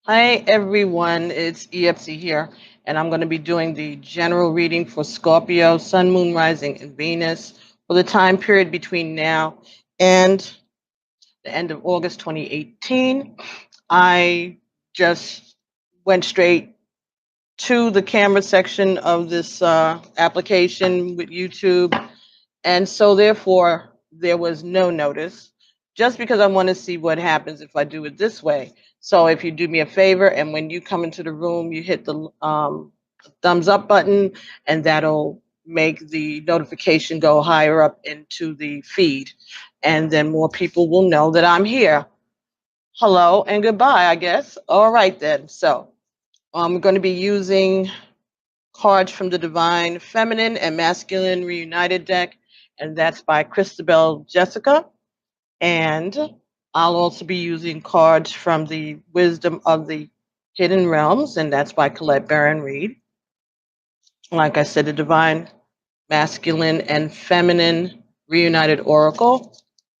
Hi everyone, it's EFC here, and I'm going to be doing the general reading for Scorpio, Sun, Moon, Rising, and Venus for the time period between now and the end of August 2018. I just went straight to the camera section of this application with YouTube, and so therefore there was no notice, just because I want to see what happens if I do it this way. So if you do me a favor and when you come into the room, you hit the thumbs up button, and that'll make the notification go higher up into the feed. And then more people will know that I'm here. Hello and goodbye, I guess. All right then. So I'm going to be using cards from the Divine Feminine and Masculine Reunited deck, and that's by Christabel Jessica. And I'll also be using cards from the Wisdom of the Hidden Realms, and that's by Colette Baron Reed. Like I said, the Divine Masculine and Feminine Reunited Oracle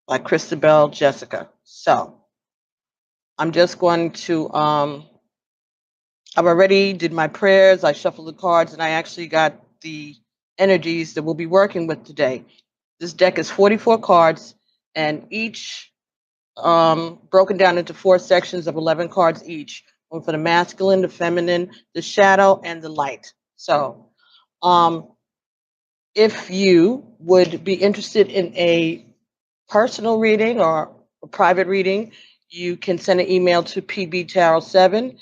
by Christabel Jessica. So I'm just going to I've already did my prayers, I shuffled the cards, and I actually got the energies that we'll be working with today. This deck is 44 cards, and each broken down into 4 sections of 11 cards each. One for the masculine, the feminine, the shadow, and the light. So um, if you would be interested in a personal reading or a private reading, you can send an email to pbtarot7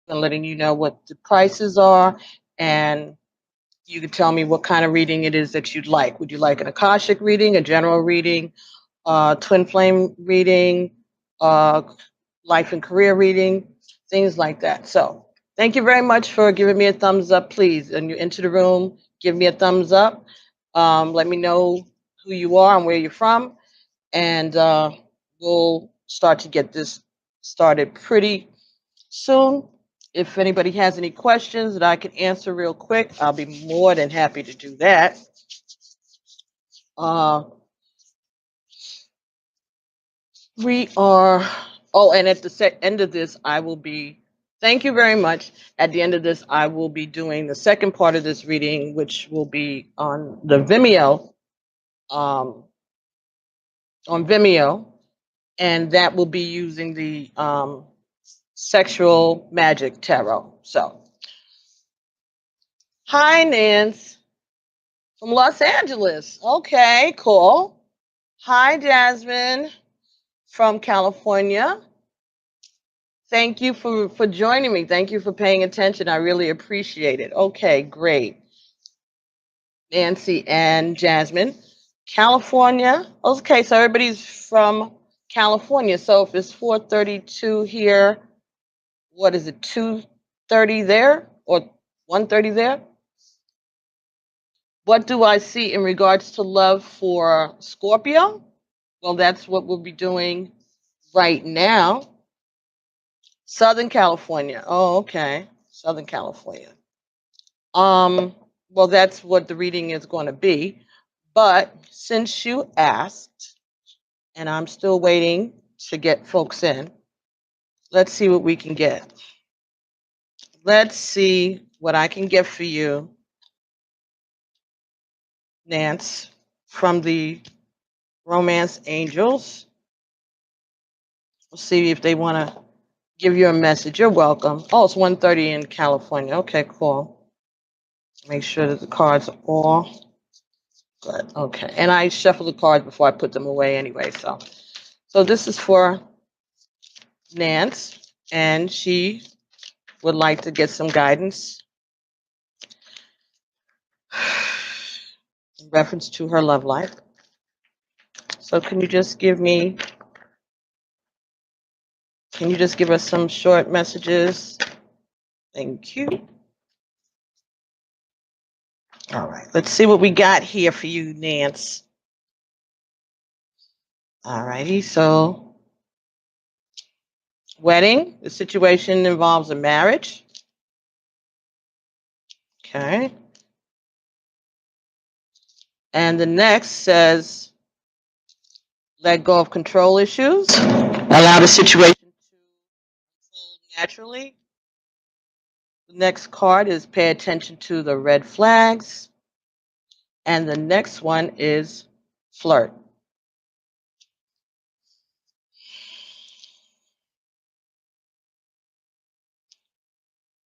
and letting you know what the prices are, and you can tell me what kind of reading it is that you'd like. Would you like an Akashic reading, a general reading, twin flame reading, uh, life and career reading, things like that. So thank you very much for giving me a thumbs up, please. And you're into the room, give me a thumbs up. Let me know who you are and where you're from, and we'll start to get this started pretty soon. If anybody has any questions that I can answer real quick, I'll be more than happy to do that. Uh, we are, oh, and at the end of this, I will be, thank you very much. At the end of this, I will be doing the second part of this reading, which will be um, on Vimeo, and that will be using the sexual magic tarot. So, hi, Nance from Los Angeles. Okay, cool. Hi, Jasmine from California. Thank you for joining me. Thank you for paying attention. I really appreciate it. Okay, great. Nancy and Jasmine. California. Okay, so everybody's from California. So if it's 4:32 here, what is it, 2:30 there or 1:30 there? What do I see in regards to love for Scorpio? Well, that's what we'll be doing right now. Southern California. Oh, okay. Southern California. Um, well, that's what the reading is going to be. But since you asked, and I'm still waiting to get folks in, let's see what we can get. Let's see what I can get for you, Nance, from the Romance Angels. We'll see if they want to give you a message. You're welcome. Oh, it's 1:30 in California. Okay, cool. Make sure that the cards are all good. Okay. And I shuffle the cards before I put them away anyway. So this is for Nance, and she would like to get some guidance in reference to her love life. So can you just give us some short messages? Thank you. All right, let's see what we got here for you, Nance. All righty, so wedding, the situation involves a marriage. Okay. And the next says Let go of control issues. Allow the situation to unfold naturally. The next card is pay attention to the red flags. And the next one is flirt.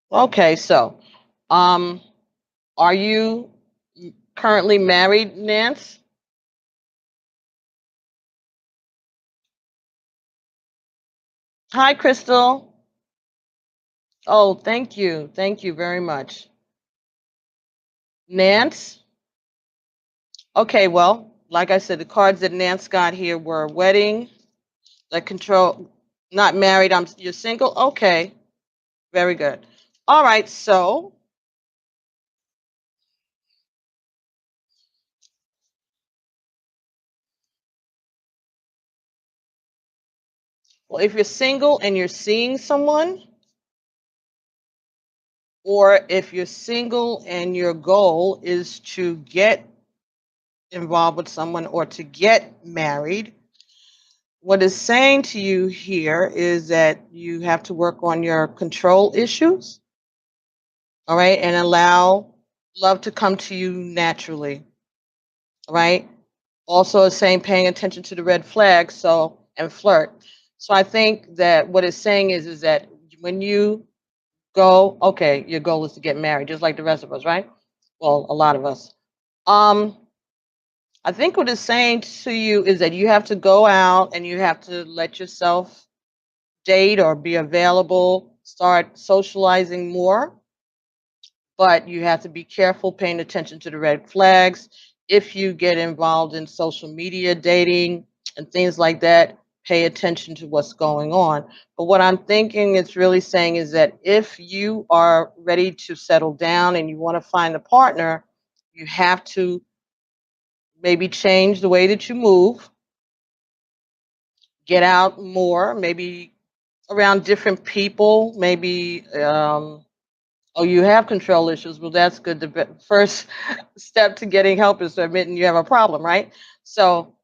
Okay, so um, are you currently married, Nance? Hi, Crystal. Oh, thank you. Thank you very much. Nance? Okay, well, like I said, the cards that Nance got here were wedding, like control, not married. You're single? Okay, very good. All right, so, well, if you're single and you're seeing someone, or if you're single and your goal is to get involved with someone or to get married, what it's saying to you here is that you have to work on your control issues, all right, and allow love to come to you naturally, all right? Also, it's saying paying attention to the red flags, so and flirt. So I think that what it's saying is that when you go, okay, your goal is to get married, just like the rest of us, right? Well, a lot of us. Um, I think what it's saying to you is that you have to go out and you have to let yourself date or be available, start socializing more, but you have to be careful paying attention to the red flags. If you get involved in social media dating and things like that, pay attention to what's going on. But what I'm thinking it's really saying is that if you are ready to settle down and you want to find a partner, you have to maybe change the way that you move, get out more, maybe around different people, maybe oh, you have control issues. Well, that's good. The first step to getting help is admitting you have a problem, right? So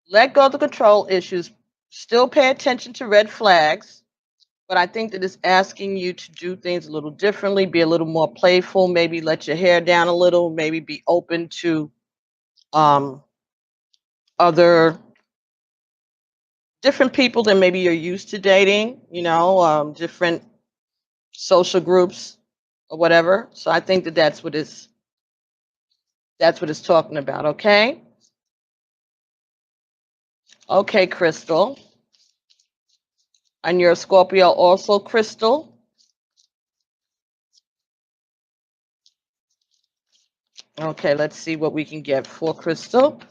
let go of the control issues. Still pay attention to red flags, but I think that it's asking you to do things a little differently, be a little more playful, maybe let your hair down a little, maybe be open to um, other different people than maybe you're used to dating, different social groups or whatever. So I think that that's what it's talking about, okay? Okay, Crystal. And you're a Scorpio also, Crystal? Okay, let's see what we can get for Crystal.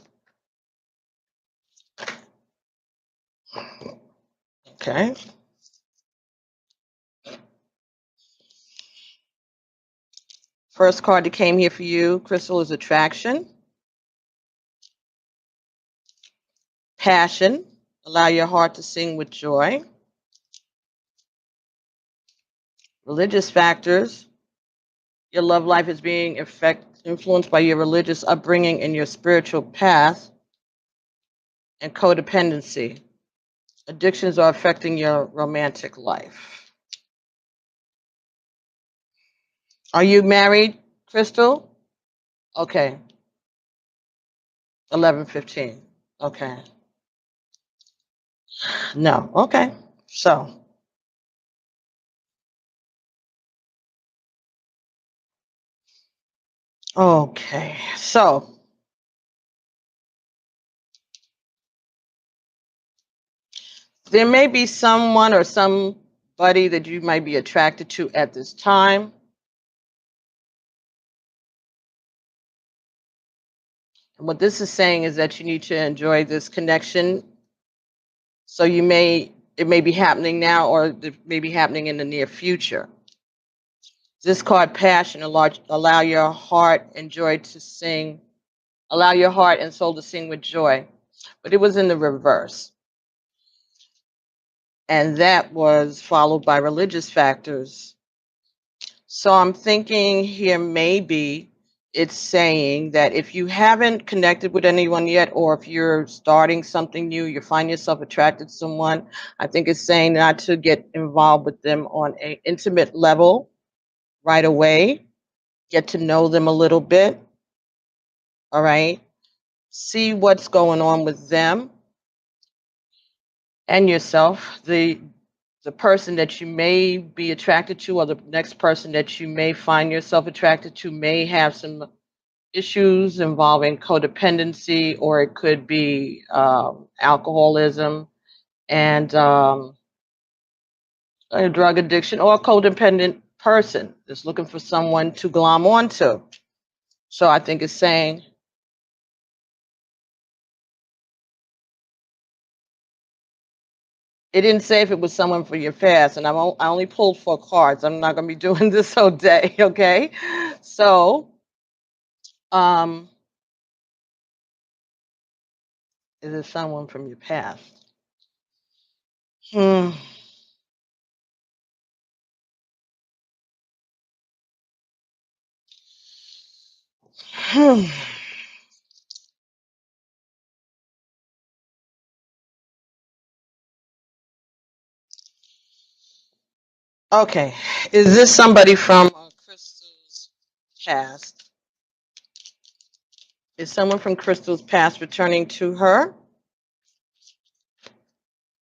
Okay. First card that came here for you, Crystal, is attraction, passion, allow your heart to sing with joy, religious factors, your love life is being influenced by your religious upbringing and your spiritual path, and codependency. Addictions are affecting your romantic life. Are you married, Crystal? Okay, 11:15. Okay. No. Okay. So, okay. So, there may be someone or somebody that you might be attracted to at this time. And what this is saying is that you need to enjoy this connection. So it may be happening now or it may be happening in the near future. This card, passion, allow your heart and joy to sing, allow your heart and soul to sing with joy. But it was in the reverse. And that was followed by religious factors. So I'm thinking here maybe it's saying that if you haven't connected with anyone yet, or if you're starting something new, you find yourself attracted to someone, I think it's saying not to get involved with them on an intimate level right away. Get to know them a little bit. All right. See what's going on with them and yourself. The person that you may be attracted to, or the next person that you may find yourself attracted to, may have some issues involving codependency, or it could be alcoholism and a drug addiction, or a codependent person that's looking for someone to glom onto. So I think it's saying, it didn't say if it was someone for your past, and I only pulled 4 cards. I'm not going to be doing this all day, okay? So, um, is it someone from your past? Hmm. Hmm. Okay. Is this somebody from Crystal's past? Is someone from Crystal's past returning to her?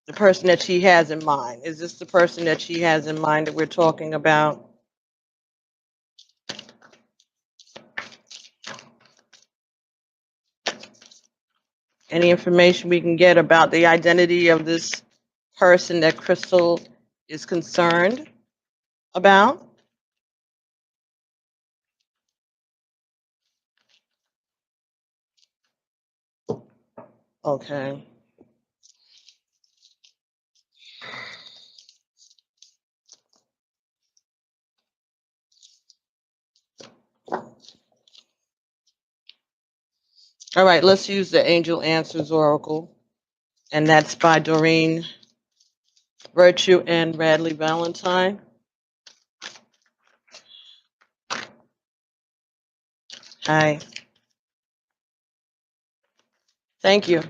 The person that she has in mind. Is this the person that she has in mind that we're talking about? Any information we can get about the identity of this person that Crystal is concerned about? Okay. All right, let's use the Angel Answers Oracle, and that's by Doreen Virtue and Radley Valentine. Hi. Thank you.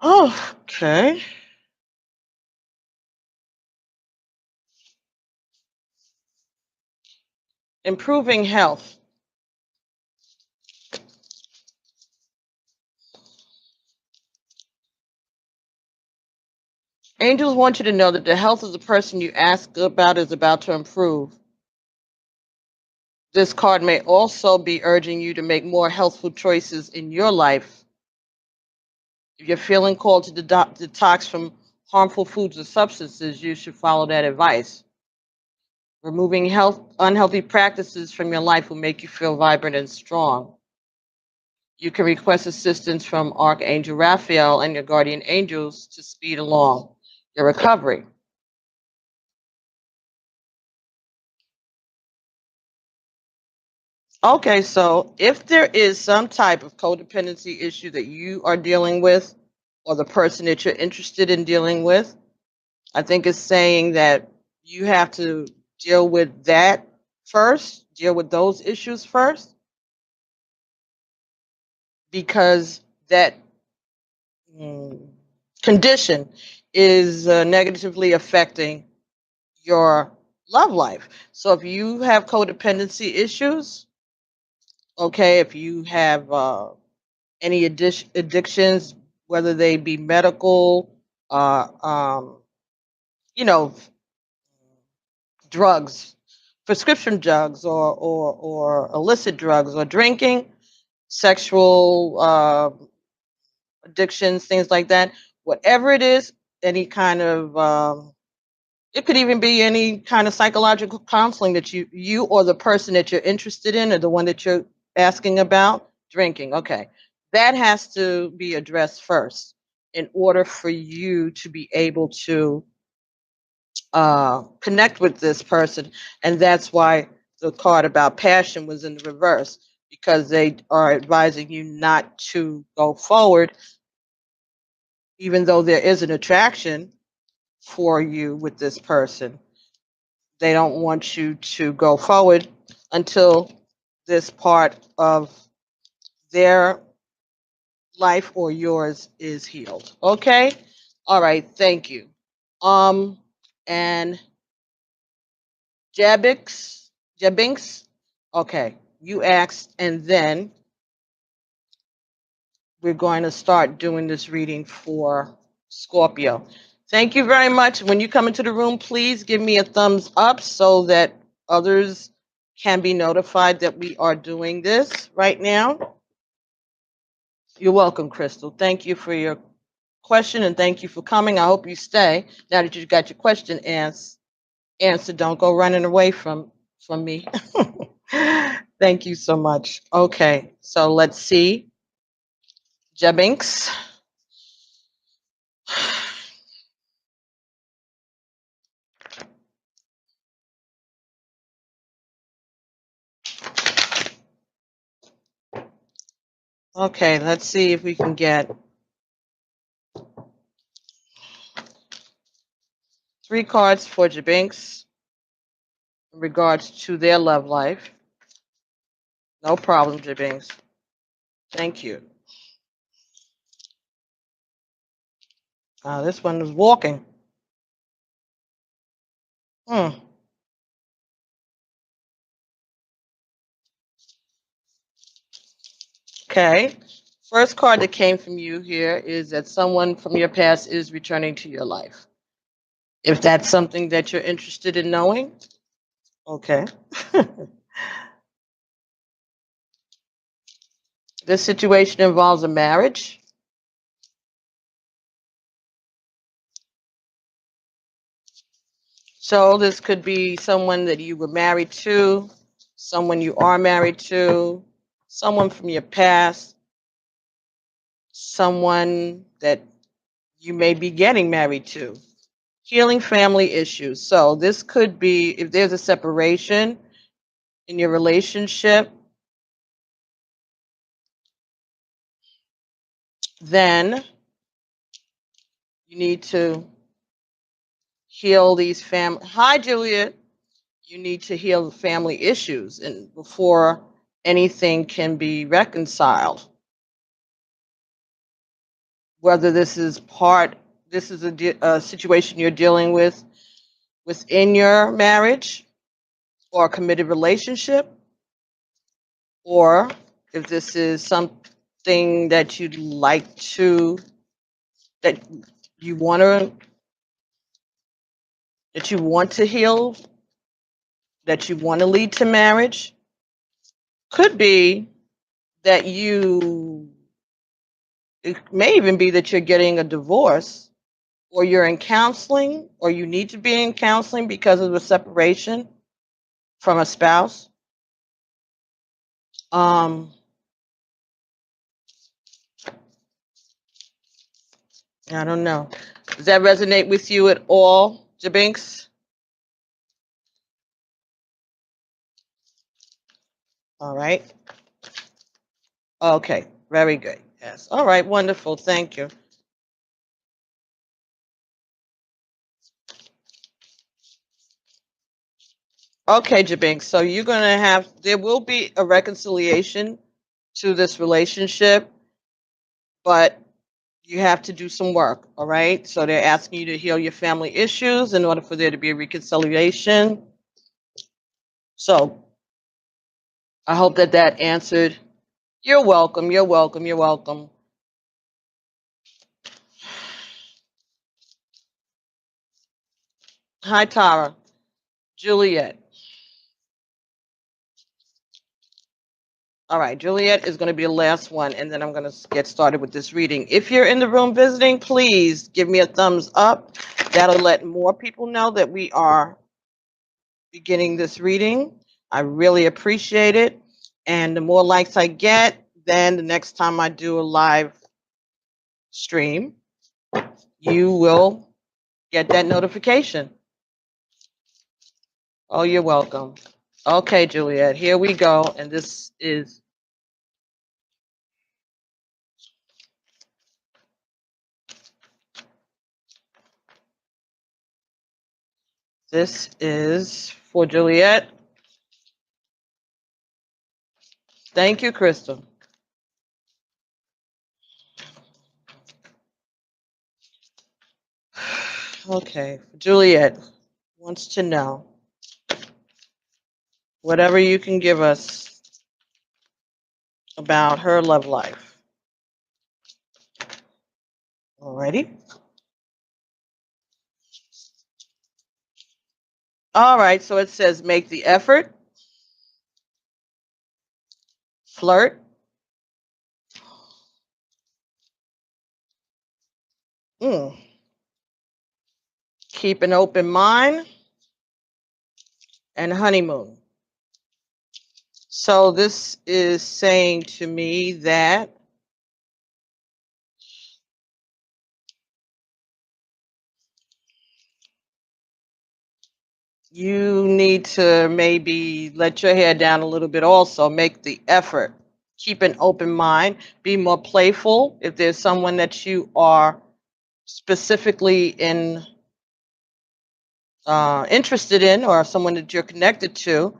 Oh, okay. Improving health. Angels want you to know that the health of the person you ask about is about to improve. This card may also be urging you to make more healthful choices in your life. If you're feeling called to detox from harmful foods or substances, you should follow that advice. Removing unhealthy practices from your life will make you feel vibrant and strong. You can request assistance from Archangel Raphael and your guardian angels to speed along your recovery. Okay, so if there is some type of codependency issue that you are dealing with, or the person that you're interested in dealing with, I think it's saying that you have to deal with that first, deal with those issues first, because that mm, condition is negatively affecting your love life. So if you have codependency issues, okay, if you have any addictions, whether they be medical, uh, um, you know, drugs, prescription drugs, or illicit drugs, or drinking, sexual addictions, things like that. Whatever it is, any kind of it could even be any kind of psychological counseling that you or the person that you're interested in, or the one that you're asking about. Drinking, okay, that has to be addressed first in order for you to be able to connect with this person. And that's why the card about passion was in the reverse, because they are advising you not to go forward, even though there is an attraction for you with this person. they don't want you to go forward until this part of their life or yours is healed. Okay? All right, thank you. And Jebinks, okay, you asked, and then we're going to start doing this reading for Scorpio. Thank you very much. When you come into the room, please give me a thumbs up so that others can be notified that we are doing this right now. You're welcome, Crystal. Thank you for your question and thank you for coming. I hope you stay now that you got your question answered. Don't go running away from me. Thank you so much. Okay, so let's see. Jebinks. Okay, let's see if we can get 3 cards for Jebinks in regards to their love life. No problem, Jebinks. Thank you. This one is walking. Okay. First card that came from you here is that someone from your past is returning to your life. If that's something that you're interested in knowing, okay. This situation involves a marriage. So this could be someone that you were married to, someone you are married to, someone from your past, someone that you may be getting married to. Healing family issues. So this could be if there's a separation in your relationship, then you need to heal these family. Hi, Juliet. You need to heal the family issues and before anything can be reconciled. Whether this is a situation you're dealing with within your marriage or a committed relationship, or if this is something that you'd like to, that you want to, that you want to heal, that you want to lead to marriage, could be that it may even be that you're getting a divorce or you're in counseling or you need to be in counseling because of a separation from a spouse. I don't know. Does that resonate with you at all, Jabinks? All right. Okay. Very good. Yes. All right. Wonderful. Thank you. Okay, Jabinks. So you're going to there will be a reconciliation to this relationship, but you have to do some work. All right. So they're asking you to heal your family issues in order for there to be a reconciliation. So I hope that answered. You're welcome. You're welcome. You're welcome. Hi, Tara. Juliet. All right, Juliet is going to be the last one, and then I'm going to get started with this reading. If you're in the room visiting, please give me a thumbs up. That'll let more people know that we are beginning this reading. I really appreciate it. And the more likes I get, then the next time I do a live stream, you will get that notification. Oh, you're welcome. Okay, Juliet, here we go. And this is This is for Juliet. Thank you, Crystal. Okay, Juliet wants to know whatever you can give us about her love life. Alrighty. All right, so it says make the effort, flirt, mm, keep an open mind, and honeymoon. So this is saying to me that you need to maybe let your hair down a little bit also, make the effort, keep an open mind, be more playful. If there's someone that you are specifically interested in, or someone that you're connected to,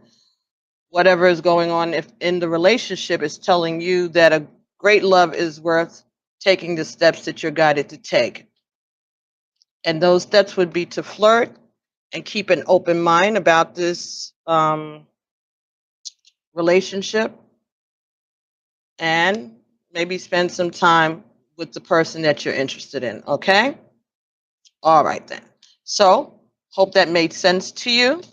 whatever is going on if in the relationship is telling you that a great love is worth taking the steps that you're guided to take. And those steps would be to flirt and keep an open mind about this relationship, and maybe spend some time with the person that you're interested in. Okay? All right, then. So, hope that made sense to you.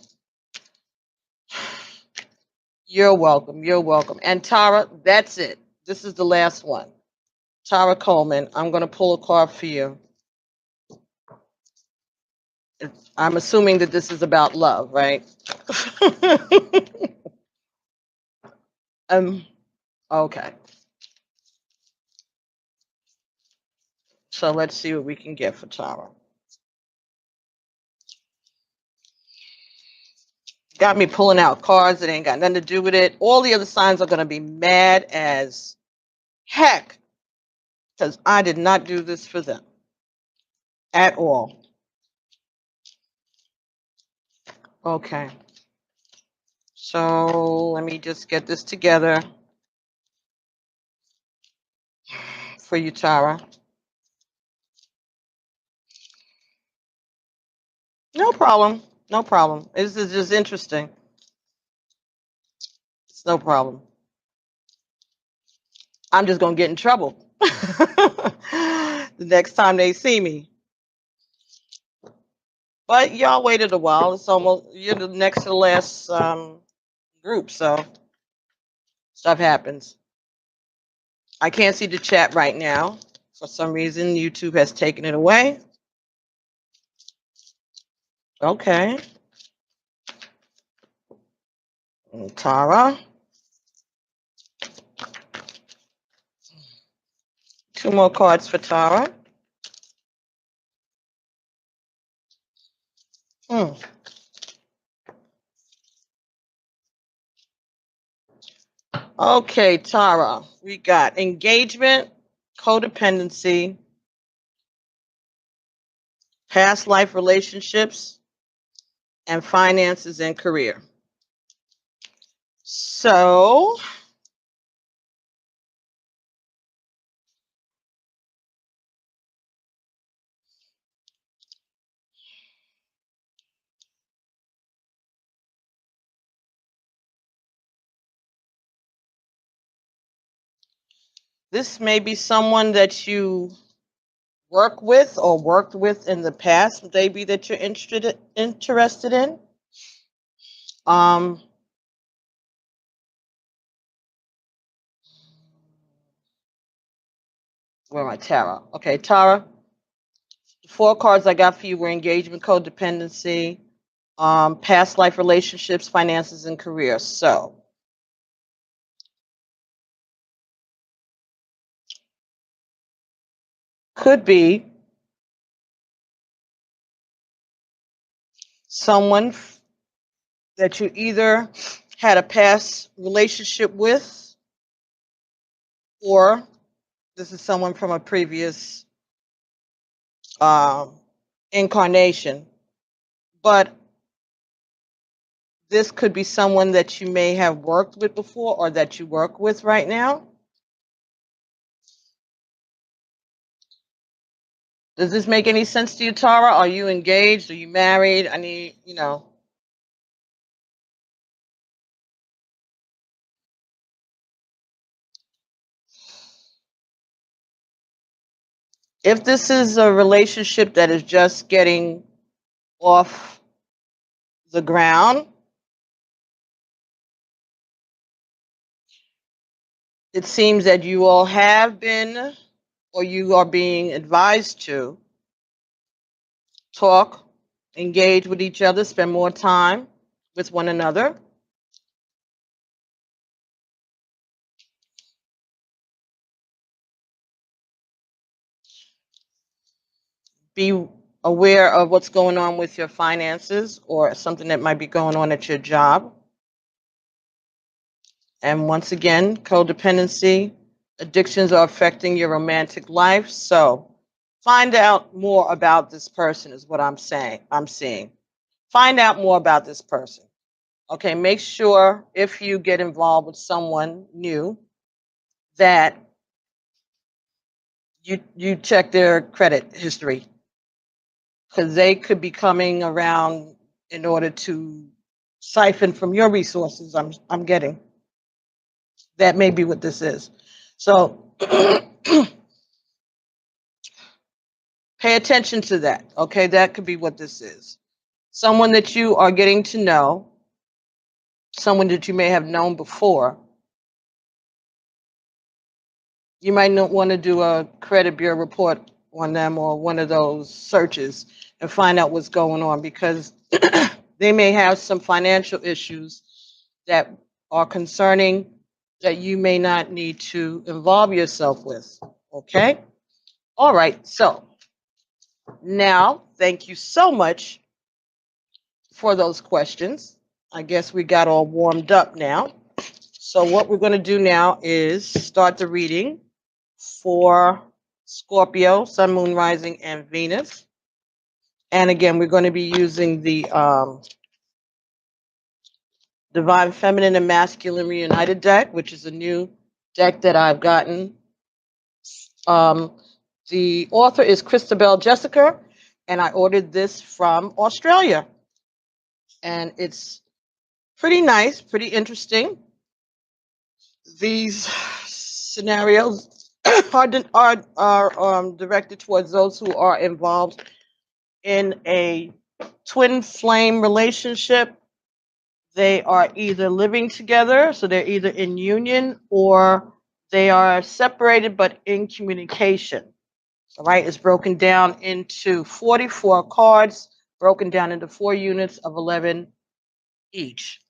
You're welcome. You're welcome. And Tara, that's it. This is the last one. Tara Coleman, I'm going to pull a card for you. I'm assuming that this is about love, right? Okay. So let's see what we can get for Tara. Got me pulling out cards that ain't got nothing to do with it. All the other signs are going to be mad as heck because I did not do this for them at all. Okay. So let me just get this together for you, Tara. No problem. No problem. This is just interesting. It's no problem. I'm just going to get in trouble the next time they see me. But y'all waited a while. It's almost, you're the next to the last group, so stuff happens. I can't see the chat right now. For some reason, YouTube has taken it away. Okay. And Tara. 2 more cards for Tara. Okay, Tara. We got engagement, codependency, past life relationships, and finances and career. So this may be someone that you work with or worked with in the past, maybe that you're interested in. Where am I? Tara. Okay, Tara. The 4 cards I got for you were engagement, codependency, past life relationships, finances, and career. So could be someone that you either had a past relationship with, or this is someone from a previous incarnation. But this could be someone that you may have worked with before or that you work with right now. Does this make any sense to you, Tara? Are you engaged? Are you married? I need, if this is a relationship that is just getting off the ground, it seems that you all have been or you are being advised to talk, engage with each other, spend more time with one another. Be aware of what's going on with your finances or something that might be going on at your job. And once again, codependency, addictions are affecting your romantic life. So find out more about this person is what I'm saying. I'm seeing. Find out more about this person. Okay, make sure if you get involved with someone new that you check their credit history because they could be coming around in order to siphon from your resources. I'm getting that may be what this is. So pay attention to that. Okay, that could be what this is. Someone that you are getting to know, someone that you may have known before. You might not want to do a credit bureau report on them or one of those searches and find out what's going on because they may have some financial issues that are concerning that you may not need to involve yourself with. Okay? All right. So now, thank you so much for those questions. I guess we got all warmed up now. So what we're going to do now is start the reading for Scorpio, Sun, Moon, Rising, and Venus. And again, we're going to be using the Divine Feminine and Masculine Reunited deck, which is a new deck that I've gotten. The author is Christabel Jessica, and I ordered this from Australia. And it's pretty nice, pretty interesting. These scenarios are directed towards those who are involved in a twin flame relationship. They are either living together, so they're either in union, or they are separated but in communication. All right, it's broken down into 44 cards, broken down into 4 units of 11 each.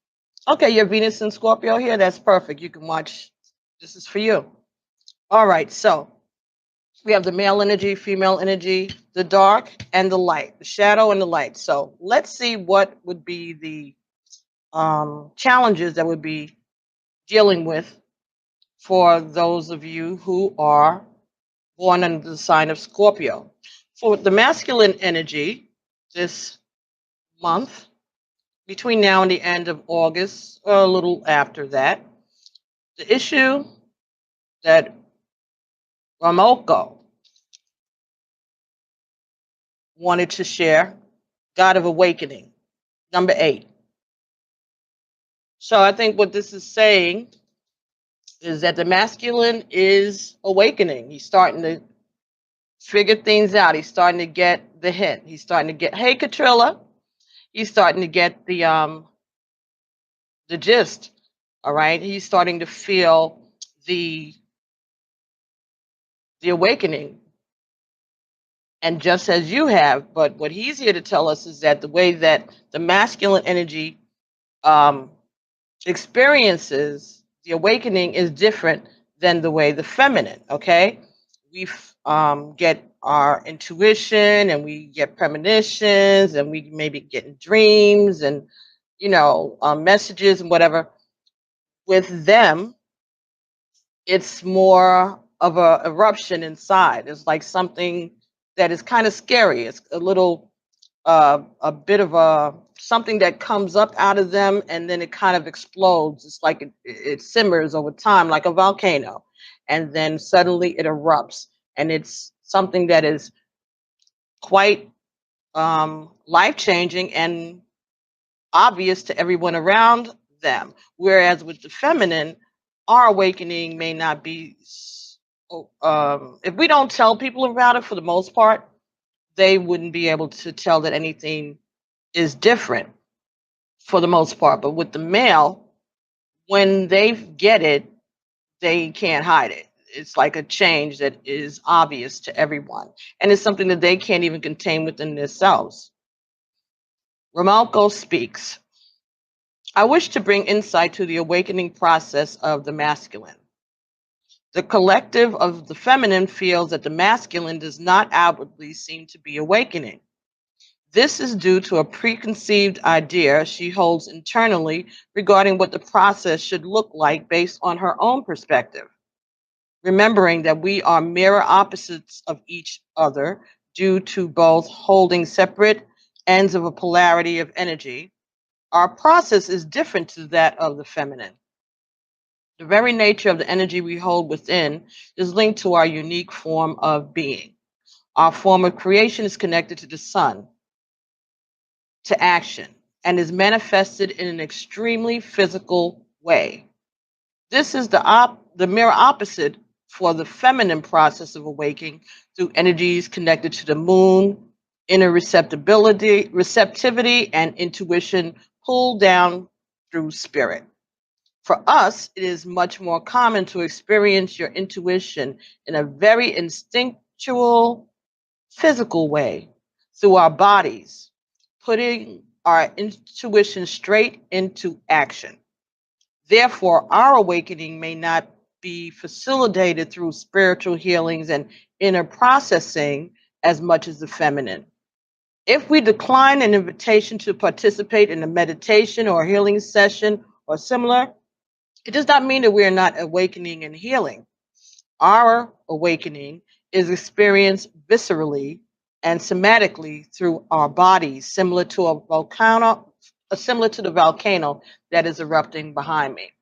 Okay, your Venus and Scorpio here, that's perfect. You can watch, this is for you. All right, so we have the male energy, female energy, the dark and the light, the shadow and the light. So let's see what would be the challenges that would be dealing with for those of you who are born under the sign of Scorpio. For the masculine energy this month, between now and the end of August, or a little after that, the issue that Ramoko wanted to share, God of Awakening, number 8. So I think what this is saying is that the masculine is awakening. He's starting to figure things out. He's starting to get the hint. He's starting to get, hey, Katrilla, he's starting to get the gist. All right. He's starting to feel the awakening. And just as you have, but what he's here to tell us is that the way that the masculine energy experiences the awakening is different than the way the feminine, okay? We get our intuition and we get premonitions and we maybe getting dreams and, messages and whatever. With them, it's more of a eruption inside. It's like something that is kind of scary. It's a little, a bit of a something that comes up out of them and then it kind of explodes. It's like it simmers over time like a volcano, and then suddenly it erupts, and it's something that is quite life changing and obvious to everyone around them. Whereas with the feminine, our awakening may not be. If we don't tell people about it, for the most part, they wouldn't be able to tell that anything is different for the most part. But with the male, when they get it, they can't hide it. It's like a change that is obvious to everyone. And it's something that they can't even contain within themselves. Ramalko speaks. I wish to bring insight to the awakening process of the masculine. The collective of the feminine feels that the masculine does not outwardly seem to be awakening. This is due to a preconceived idea she holds internally regarding what the process should look like based on her own perspective. Remembering that we are mirror opposites of each other due to both holding separate ends of a polarity of energy, our process is different to that of the feminine. The very nature of the energy we hold within is linked to our unique form of being. Our form of creation is connected to the sun, to action, and is manifested in an extremely physical way. This is the mirror opposite for the feminine process of awakening through energies connected to the moon, inner receptivity, and intuition pulled down through spirit. For us, it is much more common to experience your intuition in a very instinctual, physical way through our bodies, putting our intuition straight into action. Therefore, our awakening may not be facilitated through spiritual healings and inner processing as much as the feminine. If we decline an invitation to participate in a meditation or healing session or similar, it does not mean that we are not awakening and healing. Our awakening is experienced viscerally and somatically through our bodies, similar to the volcano that is erupting behind me.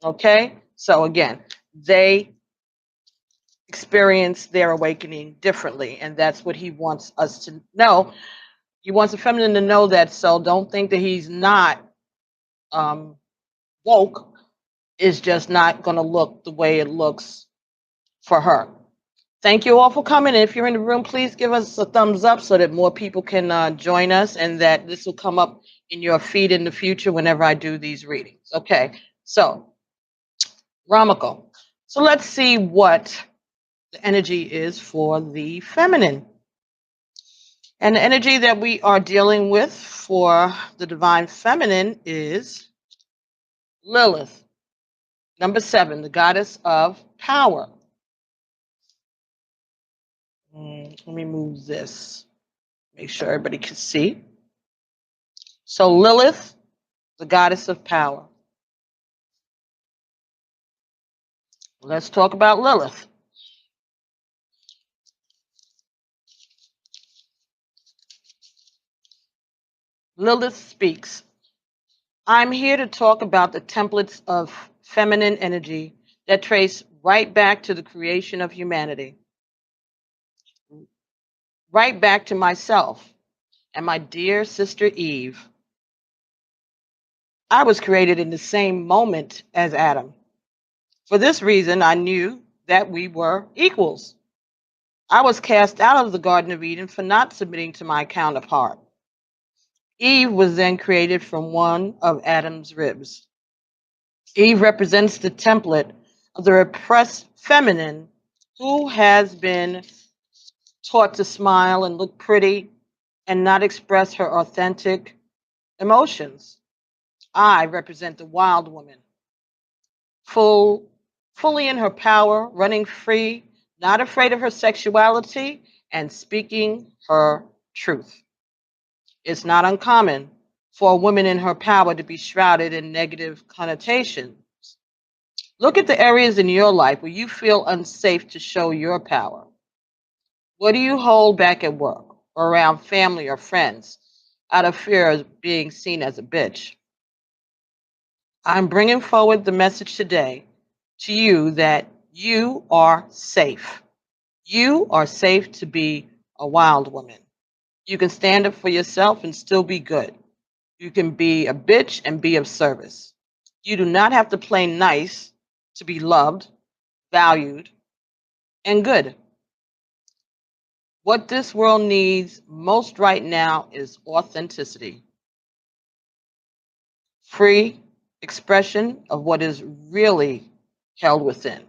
Okay? So again, they experience their awakening differently, and that's what he wants us to know. He wants the feminine to know that, so don't think that he's not woke. Is just not going to look the way it looks for her. Thank you all for coming. If you're in the room, please give us a thumbs up so that more people can join us, and that this will come up in your feed in the future whenever I do these readings. Okay, so Ramako. So let's see what the energy is for the feminine. And the energy that we are dealing with for the divine feminine is Lilith. Number 7, the goddess of power. Let me move this, make sure everybody can see. So Lilith, the goddess of power. Let's talk about Lilith. Lilith speaks. I'm here to talk about the templates of feminine energy that trace right back to the creation of humanity, right back to myself and my dear sister Eve. I was created in the same moment as Adam. For this reason, I knew that we were equals. I was cast out of the Garden of Eden for not submitting to my counterpart. Eve was then created from one of Adam's ribs. Eve represents the template of the repressed feminine who has been taught to smile and look pretty and not express her authentic emotions. I represent the wild woman, fully in her power, running free, not afraid of her sexuality, and speaking her truth. It's not uncommon for a woman in her power to be shrouded in negative connotations. Look at the areas in your life where you feel unsafe to show your power. What do you hold back at work or around family or friends? out of fear of being seen as a bitch. I'm bringing forward the message today to you that you are safe. You are safe to be a wild woman. You can stand up for yourself and still be good. You can be a bitch and be of service. You do not have to play nice to be loved, valued, and good. What this world needs most right now is authenticity, free expression of what is really held within,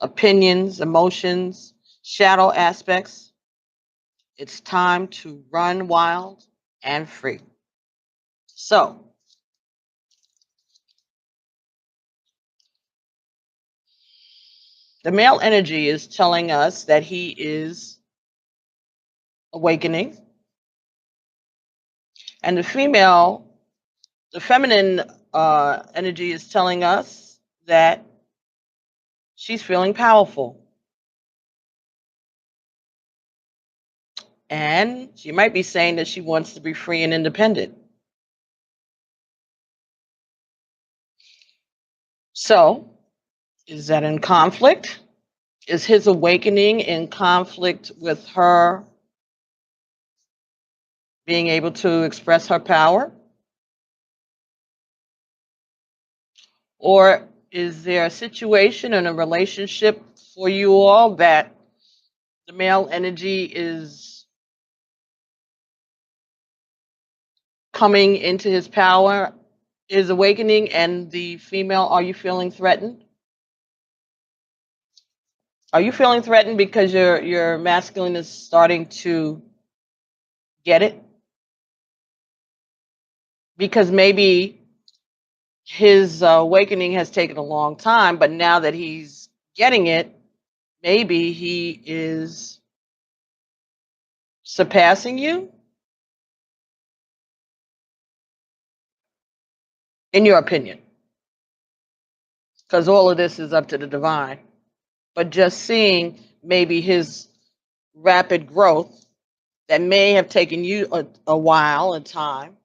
opinions, emotions, shadow aspects. It's time to run wild and free. So, the male energy is telling us that he is awakening, and the feminine energy is telling us that she's feeling powerful. And she might be saying that she wants to be free and independent. So, is that in conflict? Is his awakening in conflict with her being able to express her power? Or is there a situation in a relationship for you all that the male energy is coming into his power, is awakening, and the female, are you feeling threatened? Are you feeling threatened because your masculine is starting to get it? Because maybe his awakening has taken a long time, but now that he's getting it, maybe he is surpassing you, in your opinion, because all of this is up to the divine. But just seeing maybe his rapid growth that may have taken you a while, a time,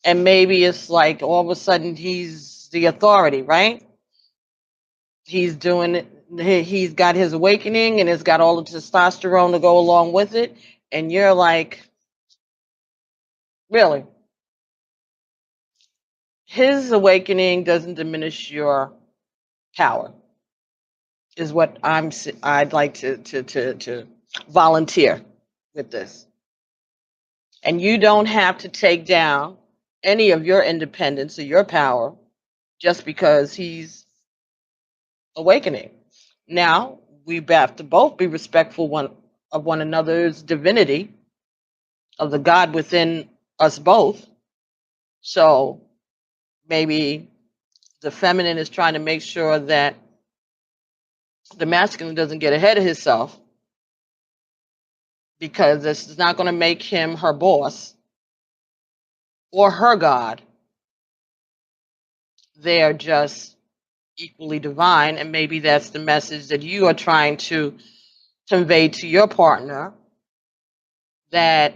and maybe it's like all of a sudden he's the authority, right? He's doing it. He's got his awakening and it's got all the testosterone to go along with it. And you're like, really? His awakening doesn't diminish your power, is what I'd like to volunteer with this. And you don't have to take down any of your independence or your power just because he's awakening. Now, we have to both be respectful of one another's divinity, of the God within us both. So maybe the feminine is trying to make sure that the masculine doesn't get ahead of himself, because this is not going to make him her boss or her God. They are just equally divine. And maybe that's the message that you are trying to convey to your partner, that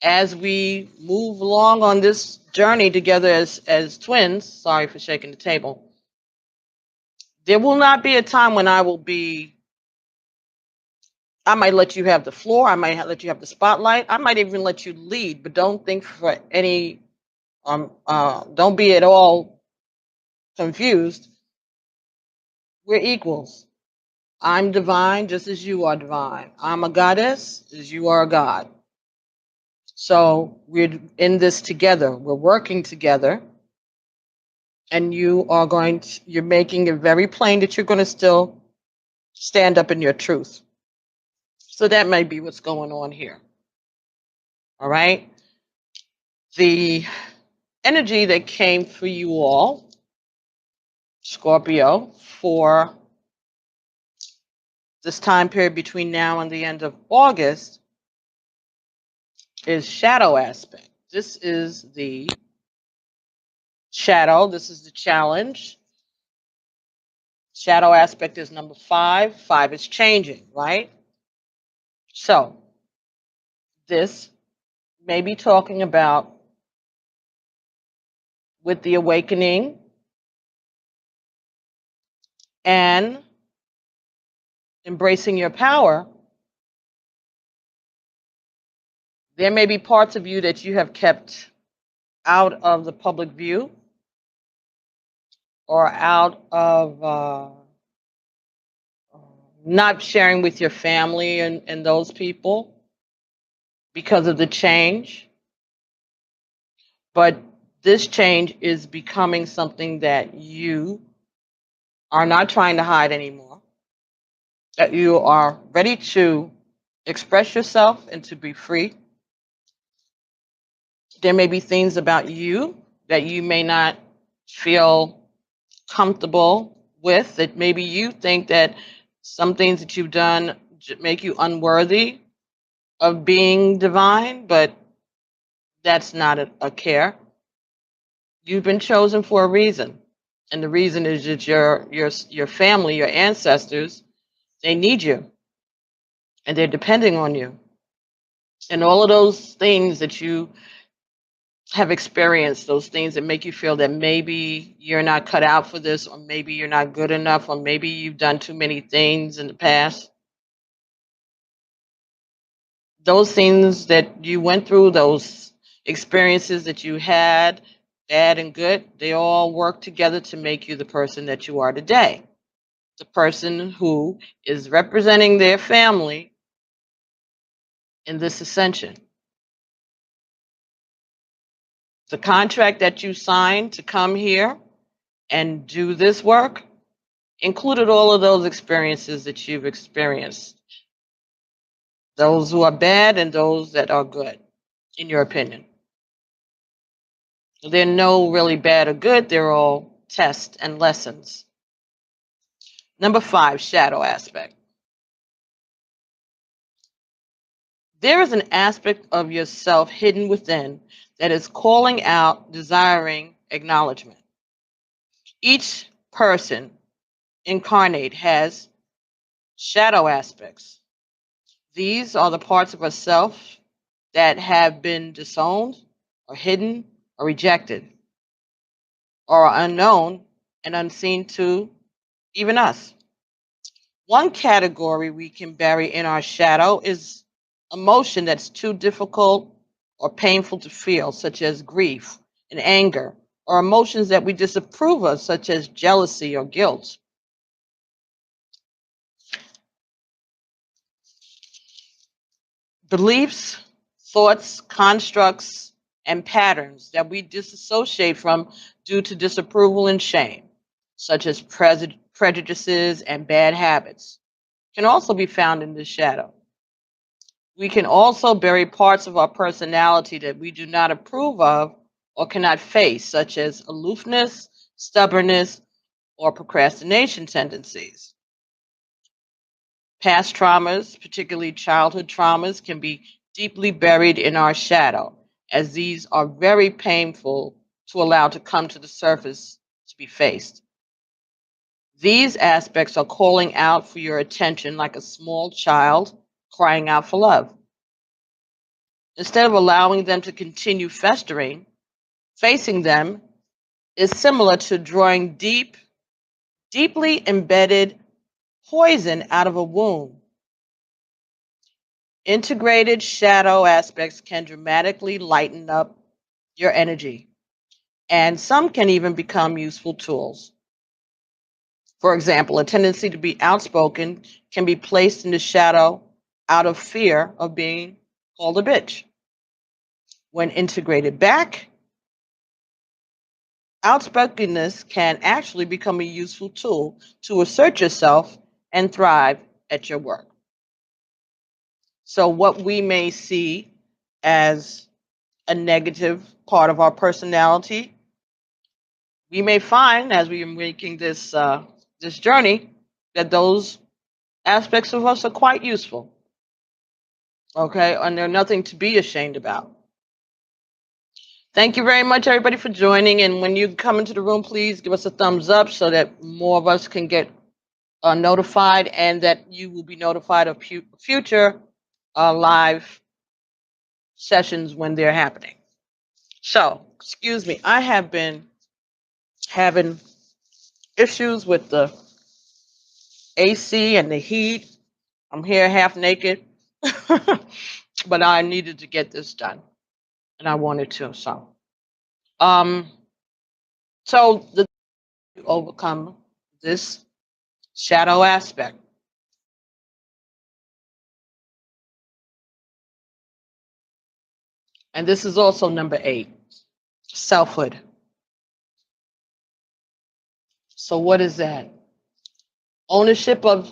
as we move along on this journey together as twins, sorry for shaking the table, there will not be a time when I might let you have the floor, I might let you have the spotlight, I might even let you lead, but don't think for any, don't be at all confused. We're equals. I'm divine just as you are divine. I'm a goddess as you are a god. So we're in this together. We're working together. And you're making it very plain that you're going to still stand up in your truth. So that might be what's going on here. All right. The energy that came for you all, Scorpio, for this time period between now and the end of August is shadow aspect. This is the shadow. This is the challenge. Shadow aspect is number 5. 5 is changing, right? So this maybe talking about with the awakening and embracing your power, there may be parts of you that you have kept out of the public view or out of not sharing with your family and those people because of the change. But this change is becoming something that you are not trying to hide anymore, that you are ready to express yourself and to be free. There may be things about you that you may not feel comfortable with, that maybe you think that some things that you've done make you unworthy of being divine, but that's not a care. You've been chosen for a reason. And the reason is that your family, your ancestors, they need you and they're depending on you. And all of those things that you have experienced, those things that make you feel that maybe you're not cut out for this, or maybe you're not good enough, or maybe you've done too many things in the past. Those things that you went through, those experiences that you had, bad and good, they all work together to make you the person that you are today. The person who is representing their family in this ascension. The contract that you signed to come here and do this work included all of those experiences that you've experienced, those who are bad and those that are good, in your opinion. There are no really bad or good, they're all tests and lessons. Number 5, shadow aspect. There is an aspect of yourself hidden within that is calling out, desiring acknowledgement. Each person incarnate has shadow aspects. These are the parts of ourself that have been disowned or hidden or rejected or are unknown and unseen to even us. One category we can bury in our shadow is emotion that's too difficult or painful to feel, such as grief and anger, or emotions that we disapprove of, such as jealousy or guilt. Beliefs, thoughts, constructs, and patterns that we disassociate from due to disapproval and shame, such as prejudices and bad habits, can also be found in the shadow. We can also bury parts of our personality that we do not approve of or cannot face, such as aloofness, stubbornness, or procrastination tendencies. Past traumas, particularly childhood traumas, can be deeply buried in our shadow, as these are very painful to allow to come to the surface to be faced. These aspects are calling out for your attention like a small child crying out for love. Instead of allowing them to continue festering, facing them is similar to drawing deeply embedded poison out of a wound. Integrated shadow aspects can dramatically lighten up your energy, and some can even become useful tools. For example, a tendency to be outspoken can be placed in the shadow out of fear of being called a bitch. When integrated back, outspokenness can actually become a useful tool to assert yourself and thrive at your work. So, what we may see as a negative part of our personality, we may find as we are making this journey that those aspects of us are quite useful. Okay, and they're nothing to be ashamed about. Thank you very much, everybody, for joining. And when you come into the room, please give us a thumbs up so that more of us can get notified, and that you will be notified of future live sessions when they're happening. So, excuse me, I have been having issues with the AC and the heat. I'm here half naked, but I needed to get this done, and I wanted to. Um, so the overcome this shadow aspect, and this is also number 8, selfhood. So what is that? Ownership of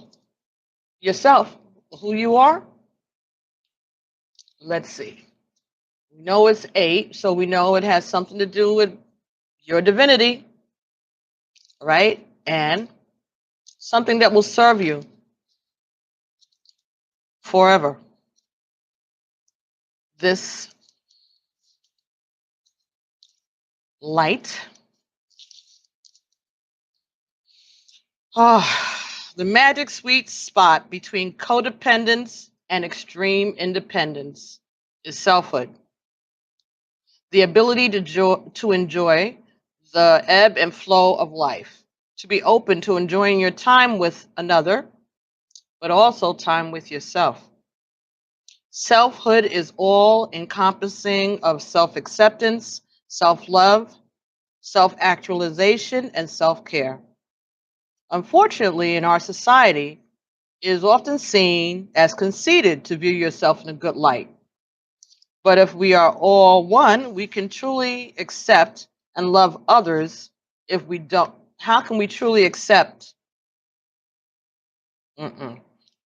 yourself, who you are. Let's see. We know it's 8, so we know it has something to do with your divinity, right? And something that will serve you forever. This light, the magic sweet spot between codependence and extreme independence is selfhood. The ability to enjoy the ebb and flow of life, to be open to enjoying your time with another, but also time with yourself. Selfhood is all encompassing of self acceptance, self love, self actualization, and self care. Unfortunately, in our society, it is often seen as conceited to view yourself in a good light. But if we are all one, we can truly accept and love others. If we don't, how can we truly accept? Mm-mm.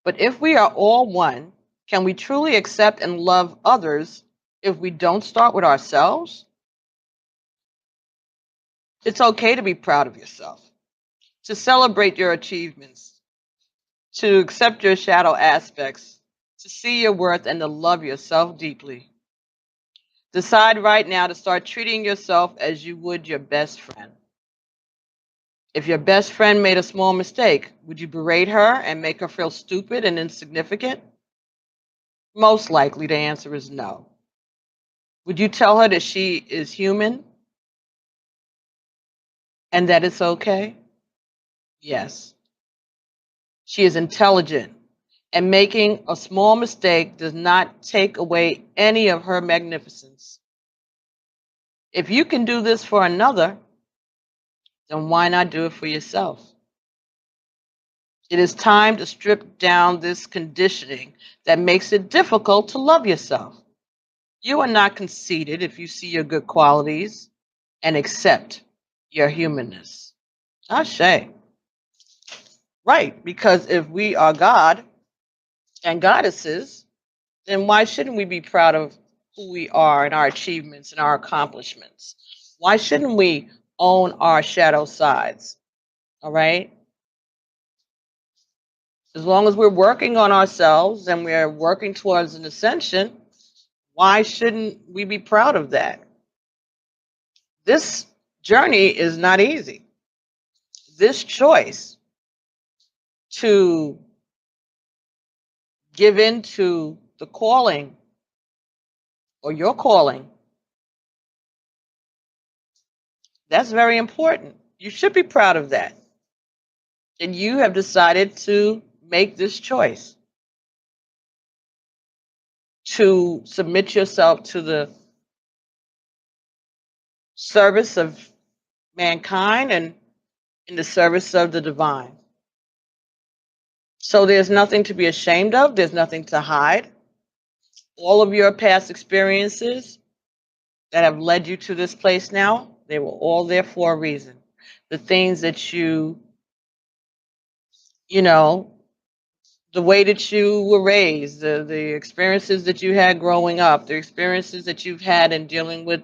But if we are all one, can we truly accept and love others if we don't start with ourselves? It's okay to be proud of yourself, to celebrate your achievements, to accept your shadow aspects, to see your worth, and to love yourself deeply. Decide right now to start treating yourself as you would your best friend. If your best friend made a small mistake, would you berate her and make her feel stupid and insignificant? Most likely the answer is no. Would you tell her that she is human and that it's okay? Yes. She is intelligent, and making a small mistake does not take away any of her magnificence. If you can do this for another, then why not do it for yourself? It is time to strip down this conditioning that makes it difficult to love yourself. You are not conceited if you see your good qualities and accept your humanness. Ashe. Right, because if we are God and goddesses, then why shouldn't we be proud of who we are and our achievements and our accomplishments? Why shouldn't we own our shadow sides? All right? As long as we're working on ourselves and we're working towards an ascension, why shouldn't we be proud of that? This journey is not easy. This choice to give in to the calling or your calling, that's very important. You should be proud of that. And you have decided to make this choice to submit yourself to the service of mankind and in the service of the divine. So there's nothing to be ashamed of, there's nothing to hide. All of your past experiences that have led you to this place now, they were all there for a reason. The things that you know, the way that you were raised, the experiences that you had growing up, the experiences that you've had in dealing with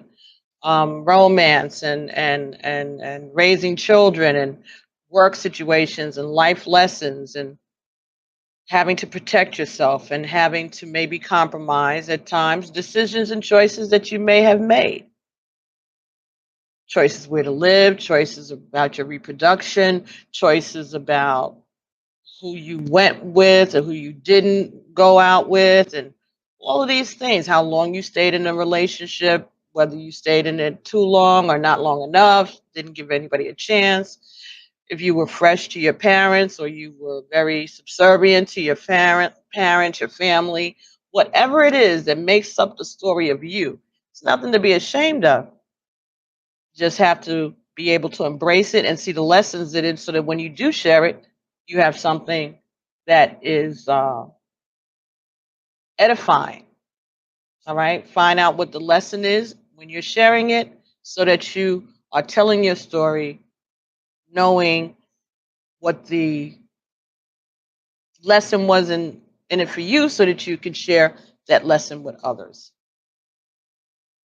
romance and raising children and work situations and life lessons and having to protect yourself and having to maybe compromise at times decisions and choices that you may have made. Choices where to live, choices about your reproduction, choices about who you went with or who you didn't go out with, and all of these things, how long you stayed in a relationship, whether you stayed in it too long or not long enough, didn't give anybody a chance, if you were fresh to your parents or you were very subservient to your parents, your family, whatever it is that makes up the story of you, it's nothing to be ashamed of. Just have to be able to embrace it and see the lessons in it so that when you do share it, you have something that is edifying. All right. Find out what the lesson is when you're sharing it so that you are telling your story knowing what the lesson was in it for you so that you can share that lesson with others.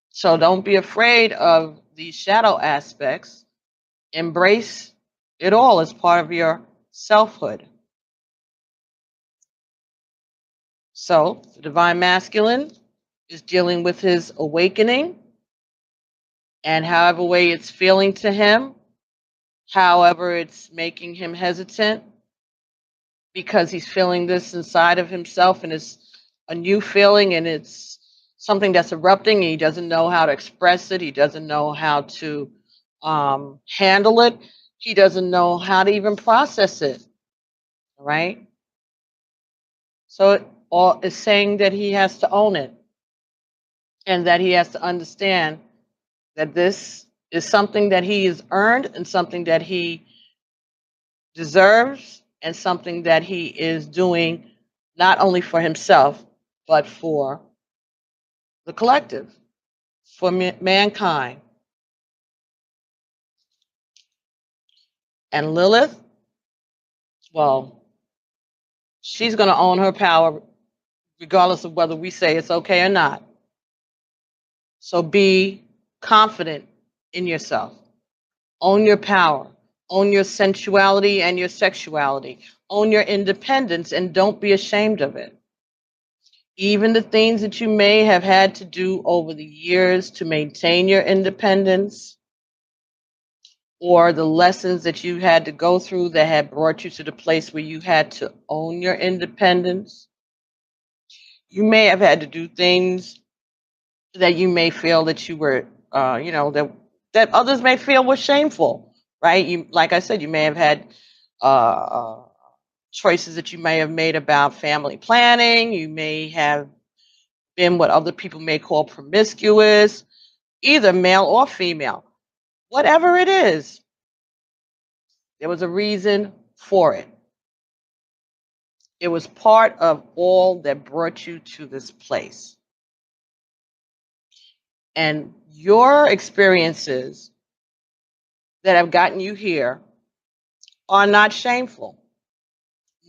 So don't be afraid of these shadow aspects. Embrace it all as part of your selfhood. So the divine masculine is dealing with his awakening, and however way it's feeling to him, however it's making him hesitant, because he's feeling this inside of himself and it's a new feeling and it's something that's erupting and he doesn't know how to express it. He doesn't know how to handle it. He doesn't know how to even process it. Right? So it all is saying that he has to own it and that he has to understand that this is something that he has earned and something that he deserves and something that he is doing not only for himself, but for the collective, for mankind. And Lilith, well, she's going to own her power regardless of whether we say it's okay or not. So be confident in yourself. Own your power. Own your sensuality and your sexuality. Own your independence and don't be ashamed of it. Even the things that you may have had to do over the years to maintain your independence, or the lessons that you had to go through that had brought you to the place where you had to own your independence. You may have had to do things that you may feel that you were, that others may feel was shameful, right? You, like I said, you may have had choices that you may have made about family planning. You may have been what other people may call promiscuous, either male or female. Whatever it is, there was a reason for it. It was part of all that brought you to this place. And your experiences that have gotten you here are not shameful.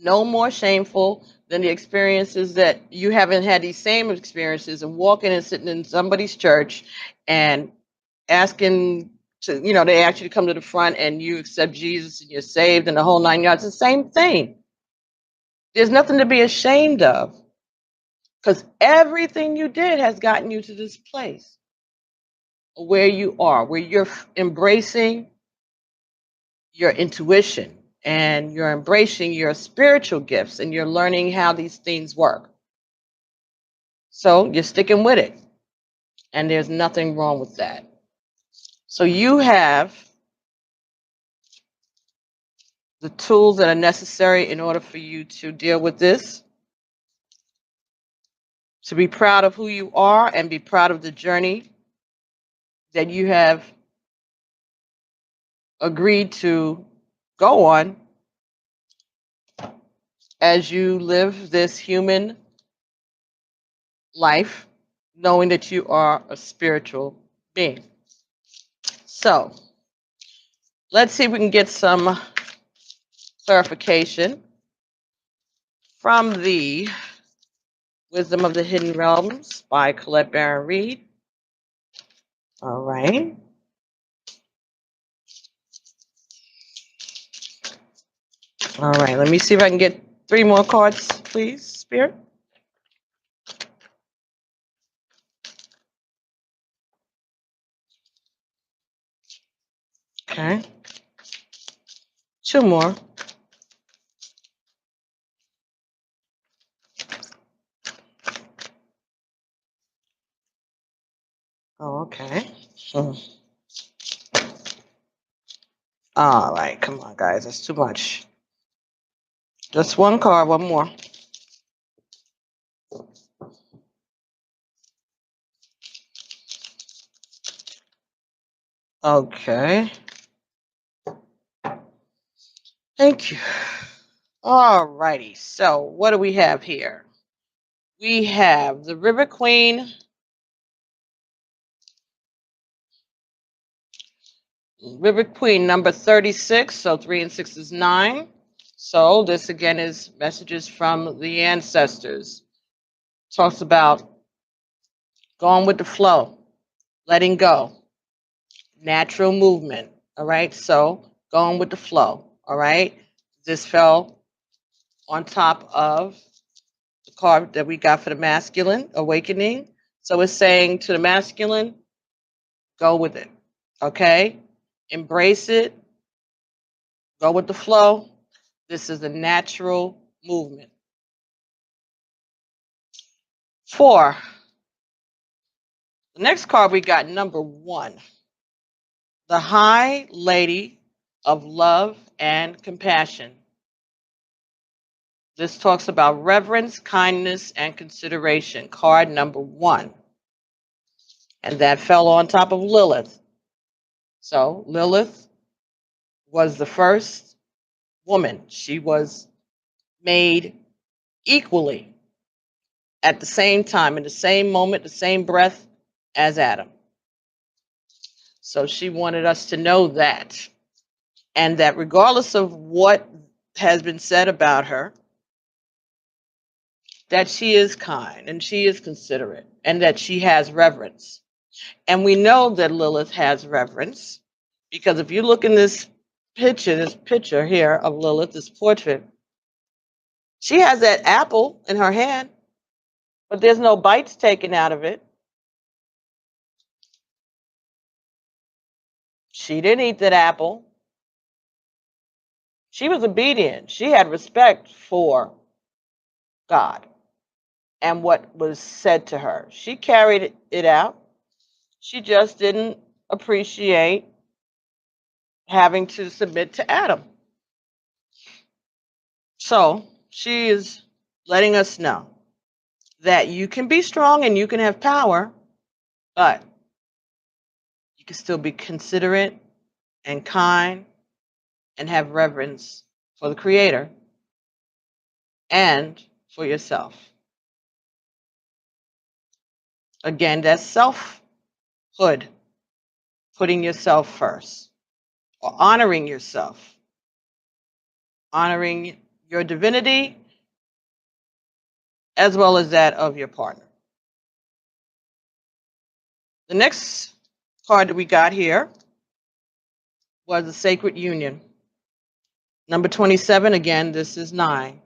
No more shameful than the experiences that you haven't had these same experiences and walking and sitting in somebody's church and asking to, they ask you to come to the front and you accept Jesus and you're saved and the whole 9 yards. It's the same thing. There's nothing to be ashamed of because everything you did has gotten you to this place where you are, where you're embracing your intuition and you're embracing your spiritual gifts and you're learning how these things work. So you're sticking with it. And there's nothing wrong with that. So you have the tools that are necessary in order for you to deal with this, to be proud of who you are and be proud of the journey that you have agreed to go on as you live this human life, knowing that you are a spiritual being. So let's see if we can get some clarification from the Wisdom of the Hidden Realms by Colette Baron Reed. All right. All right, let me see if I can get 3 more cards, please, Spirit. Okay. 2 more. Okay. Hmm. All right, come on, guys. That's too much. Just one card, one more. Okay. Thank you. All righty. So, what do we have here? We have the River Queen, number 36. So, 3 and 6 is 9. So, this again is messages from the ancestors. Talks about going with the flow, letting go, natural movement. All right. So, going with the flow. All right. This fell on top of the card that we got for the masculine awakening. So, it's saying to the masculine, go with it. Okay. Embrace it. Go with the flow. This is a natural movement. 4. The next card we got, number 1. The High Lady of Love and Compassion. This talks about reverence, kindness, and consideration. Card number 1. And that fell on top of Lilith. So Lilith was the first woman. She was made equally at the same time, in the same moment, the same breath as Adam. So she wanted us to know that. And that regardless of what has been said about her, that she is kind and she is considerate and that she has reverence. And we know that Lilith has reverence because if you look in this picture here of Lilith, this portrait, she has that apple in her hand, but there's no bites taken out of it. She didn't eat that apple. She was obedient. She had respect for God and what was said to her. She carried it out. She just didn't appreciate having to submit to Adam. So she is letting us know that you can be strong and you can have power, but you can still be considerate and kind and have reverence for the Creator and for yourself. Again, that's selfhood, putting yourself first, or honoring yourself, honoring your divinity as well as that of your partner. The next card that we got here was the Sacred Union. Number 27, again, this is 9.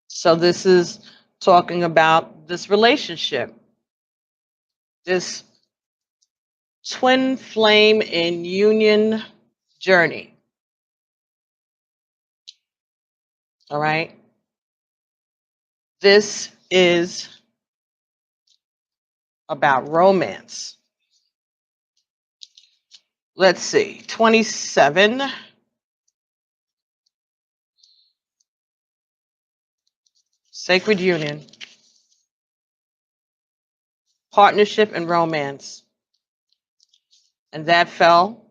So this is talking about this relationship, this twin flame in union journey. All right. This is about romance. Let's see, 27. Sacred Union. Partnership and romance. And that fell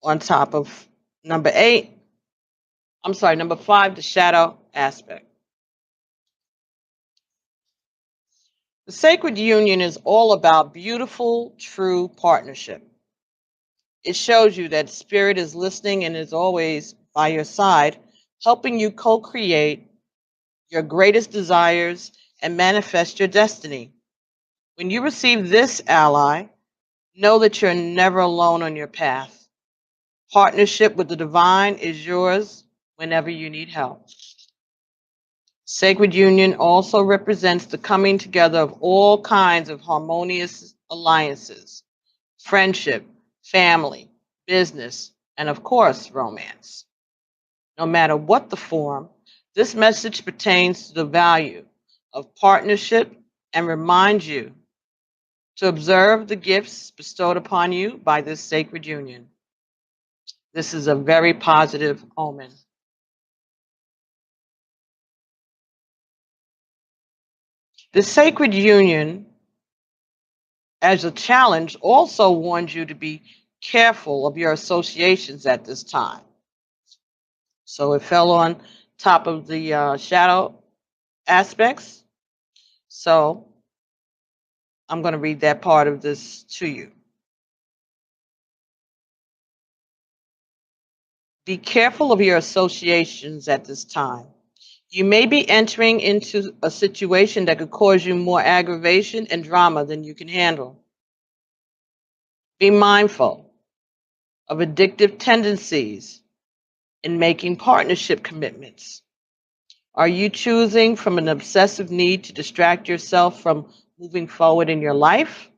on top of number 8. I'm sorry, number 5, the shadow aspect. The Sacred Union is all about beautiful, true partnership. It shows you that spirit is listening and is always by your side, helping you co-create your greatest desires and manifest your destiny. When you receive this ally, know that you're never alone on your path. Partnership with the divine is yours whenever you need help. Sacred Union also represents the coming together of all kinds of harmonious alliances, friendship, family, business, and of course, romance. No matter what the form, this message pertains to the value of partnership and reminds you to observe the gifts bestowed upon you by this sacred union. This is a very positive omen. The sacred union, as a challenge, also warns you to be careful of your associations at this time. So it fell on top of the shadow aspects. So I'm going to read that part of this to you. Be careful of your associations at this time. You may be entering into a situation that could cause you more aggravation and drama than you can handle. Be mindful of addictive tendencies in making partnership commitments. Are you choosing from an obsessive need to distract yourself from moving forward in your life?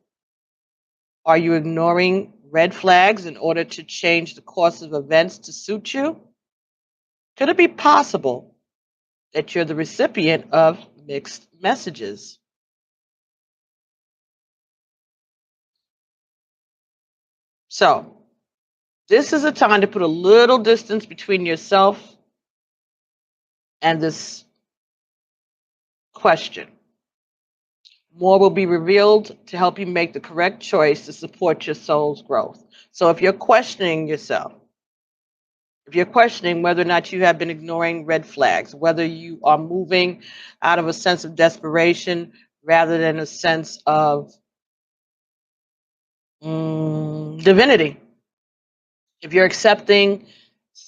Are you ignoring red flags in order to change the course of events to suit you? Could it be possible that you're the recipient of mixed messages? So, this is a time to put a little distance between yourself and this question. More will be revealed to help you make the correct choice to support your soul's growth. So if you're questioning yourself, if you're questioning whether or not you have been ignoring red flags, whether you are moving out of a sense of desperation rather than a sense of divinity, if you're accepting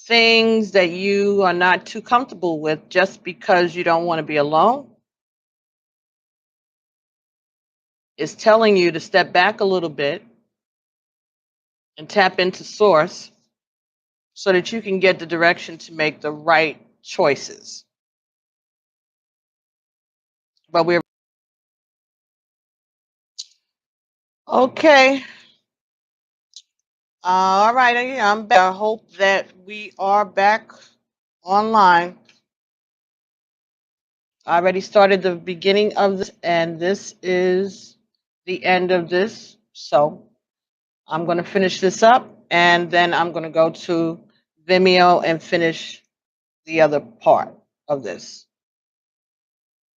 things that you are not too comfortable with just because you don't want to be alone, it's telling you to step back a little bit and tap into source so that you can get the direction to make the right choices. But we're okay. All right, I'm back. I hope that we are back online. I already started the beginning of this, and this is the end of this. So I'm going to finish this up, and then I'm going to go to Vimeo and finish the other part of this.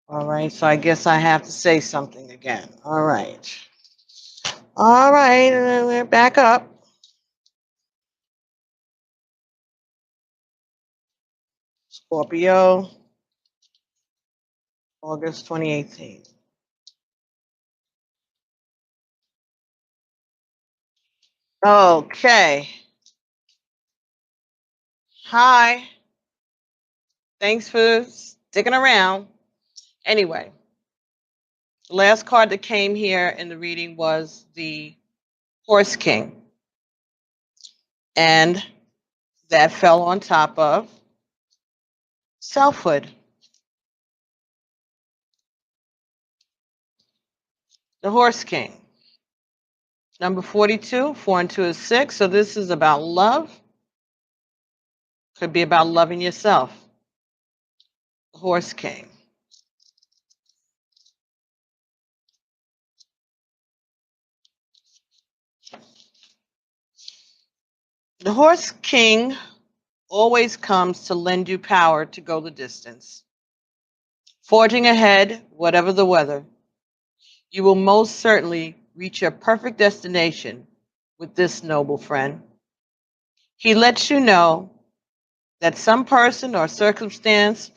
All right, so I guess I have to say something again. All right. All right, we're back up. Scorpio, August 2018. Okay. Hi. Thanks for sticking around. Anyway, the last card that came here in the reading was the Horse King. And that fell on top of selfhood. The Horse King. Number 42, 4 and 2 is 6. So this is about love. Could be about loving yourself. The Horse King. The Horse King always comes to lend you power to go the distance. Forging ahead, whatever the weather, you will most certainly reach your perfect destination with this noble friend. He lets you know that some person or circumstance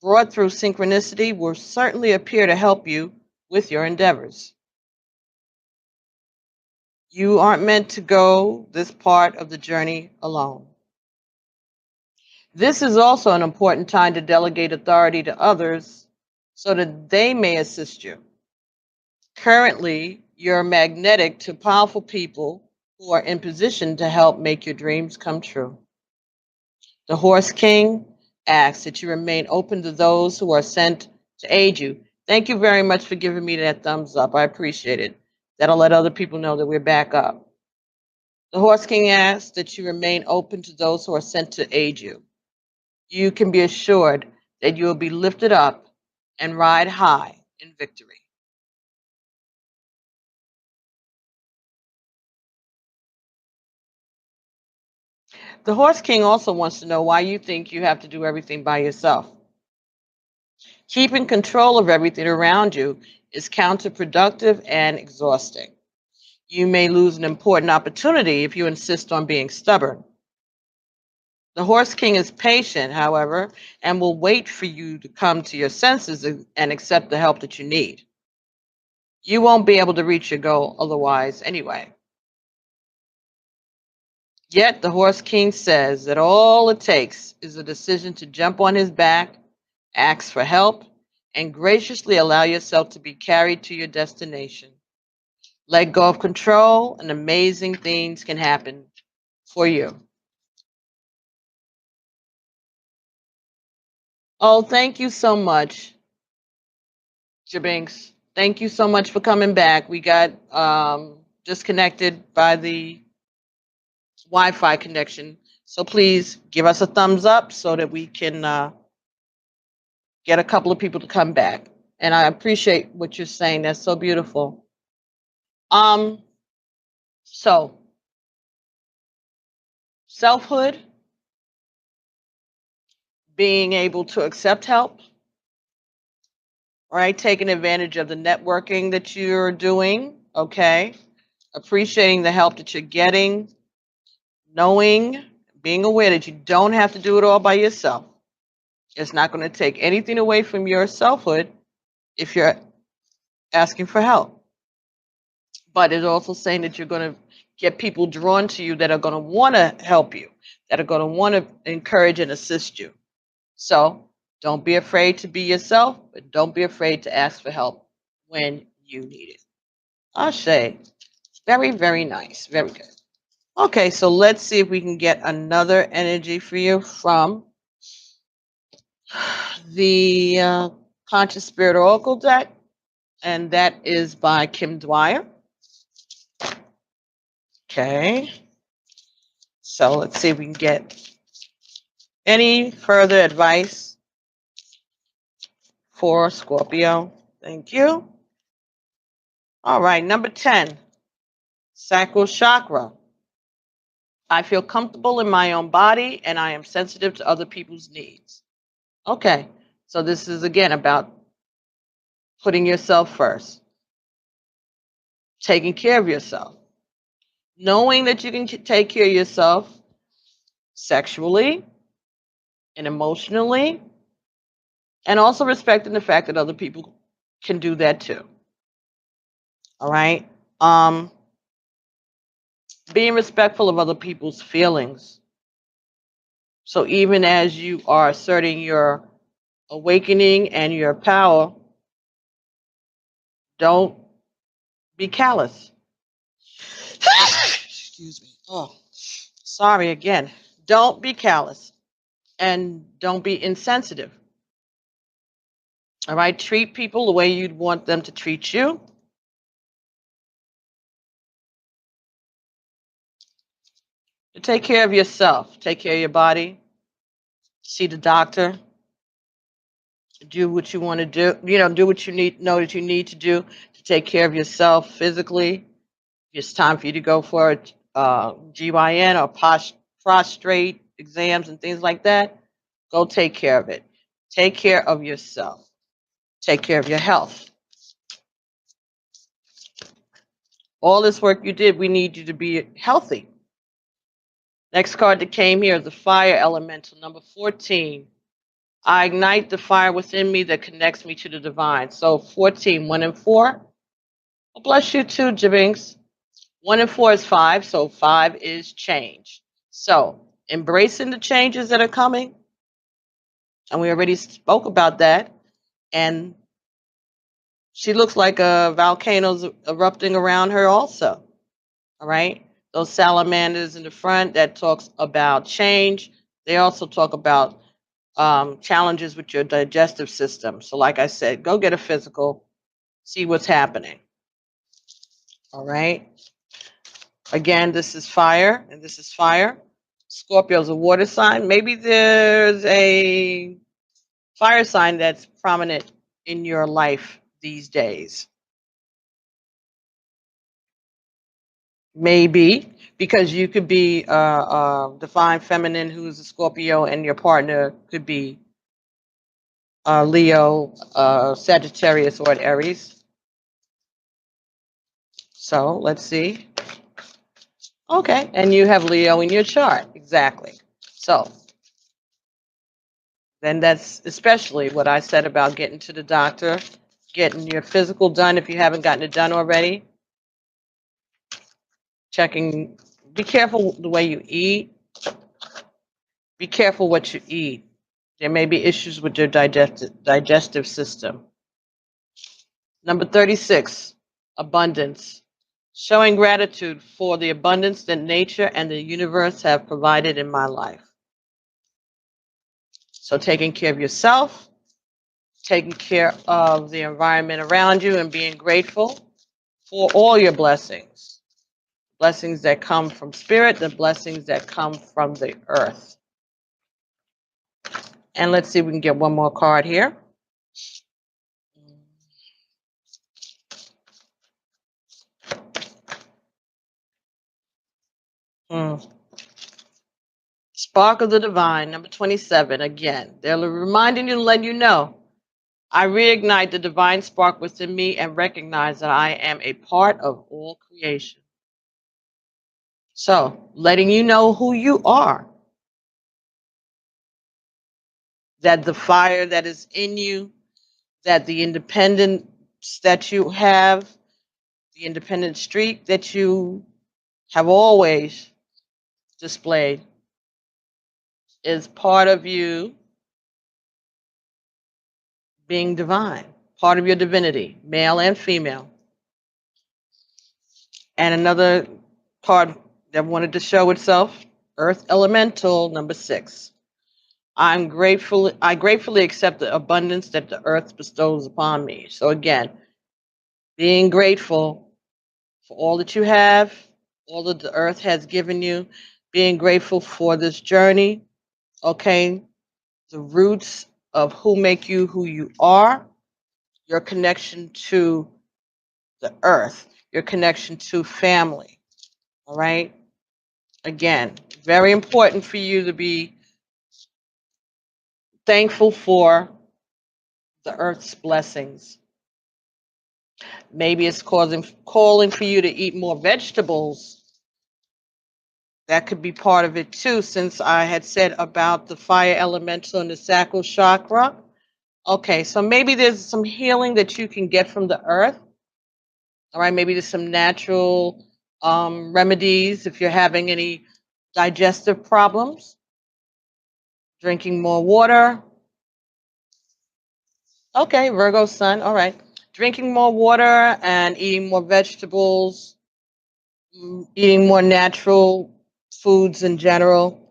brought through synchronicity will certainly appear to help you with your endeavors. You aren't meant to go this part of the journey alone. This is also an important time to delegate authority to others so that they may assist you. Currently, you're magnetic to powerful people who are in position to help make your dreams come true. The Horse King asks that you remain open to those who are sent to aid you. Thank you very much for giving me that thumbs up. I appreciate it. That'll let other people know that we're back up. The Horse King asks that you remain open to those who are sent to aid you. You can be assured that you will be lifted up and ride high in victory. The Horse King also wants to know why you think you have to do everything by yourself. Keeping control of everything around you is counterproductive and exhausting. You may lose an important opportunity if you insist on being stubborn. The Horse King is patient, however, and will wait for you to come to your senses and accept the help that you need. You won't be able to reach your goal otherwise anyway. Yet the Horse King says that all it takes is a decision to jump on his back, ask for help, and graciously allow yourself to be carried to your destination. Let go of control, and amazing things can happen for you. Oh, thank you so much, Jabinks. Thank you so much for coming back. We got disconnected by the Wi-Fi connection. So please give us a thumbs up so that we can get a couple of people to come back. And I appreciate what you're saying. That's so beautiful. So selfhood, being able to accept help, right? Taking advantage of the networking that you're doing, okay? Appreciating the help that you're getting, knowing, being aware that you don't have to do it all by yourself. It's not going to take anything away from your selfhood if you're asking for help. But it's also saying that you're going to get people drawn to you that are going to want to help you, that are going to want to encourage and assist you. So don't be afraid to be yourself, but don't be afraid to ask for help when you need it. Ashe. Very, very nice. Very good. Okay, so let's see if we can get another energy for you from the Conscious Spirit Oracle deck, and that is by Kim Dwyer. Okay, so let's see if we can get any further advice for Scorpio. Thank you. All right, number 10, sacral chakra. I feel comfortable in my own body and I am sensitive to other people's needs. Okay, so this is again about putting yourself first, taking care of yourself, knowing that you can take care of yourself sexually and emotionally, and also respecting the fact that other people can do that too. All right. Being respectful of other people's feelings. So even as you are asserting your awakening and your power, don't be callous. Excuse me. Oh, sorry again. Don't be callous and don't be insensitive. All right. Treat people the way you'd want them to treat you. Take care of yourself. Take care of your body. See the doctor. Do what you want to do. Do what you know that you need to do to take care of yourself physically. If it's time for you to go for a GYN or prostrate exams and things like that, go take care of it. Take care of yourself. Take care of your health. All this work you did, we need you to be healthy. Next card that came here is the fire elemental, number 14. I ignite the fire within me that connects me to the divine. So 14, 1 and 4. Well, bless you too, Jabinks. 1 and 4 is 5, so 5 is change. So embracing the changes that are coming, and we already spoke about that. And she looks like a volcano's erupting around her also. All right. Those salamanders in the front, that talks about change. They also talk about challenges with your digestive system. So like I said, go get a physical, see what's happening. All right. Again, this is fire and this is fire. Scorpio's a water sign. Maybe there's a fire sign that's prominent in your life these days. Maybe because you could be divine feminine who's a Scorpio, and your partner could be Leo, Sagittarius, or an Aries. So let's see. Okay, and you have Leo in your chart. Exactly. So then that's especially what I said about getting to the doctor, getting your physical done if you haven't gotten it done already. Checking, be careful the way you eat. Be careful what you eat. There may be issues with your digestive system. Number 36, abundance. Showing gratitude for the abundance that nature and the universe have provided in my life. So taking care of yourself, taking care of the environment around you, and being grateful for all your blessings. Blessings that come from spirit, the blessings that come from the earth. And let's see if we can get one more card here. Spark of the Divine, number 27. Again, they're reminding you and letting you know, I reignite the divine spark within me and recognize that I am a part of all creation. So, letting you know who you are, that the fire that is in you, that the independence that you have, the independent streak that you have always displayed is part of you being divine, part of your divinity, male and female. And another card that wanted to show itself, Earth Elemental, number 6. I gratefully accept the abundance that the earth bestows upon me. So again, being grateful for all that you have, all that the earth has given you, being grateful for this journey, okay? The roots of who make you who you are, your connection to the earth, your connection to family, all right? Again, very important for you to be thankful for the earth's blessings. Maybe it's calling for you to eat more vegetables. That could be part of it too, since I had said about the fire elemental and the sacral chakra. Okay, so maybe there's some healing that you can get from the earth. All right, maybe there's some natural remedies if you're having any digestive problems. Drinking more water. Okay, Virgo sun. All right. Drinking more water and eating more vegetables, eating more natural foods in general.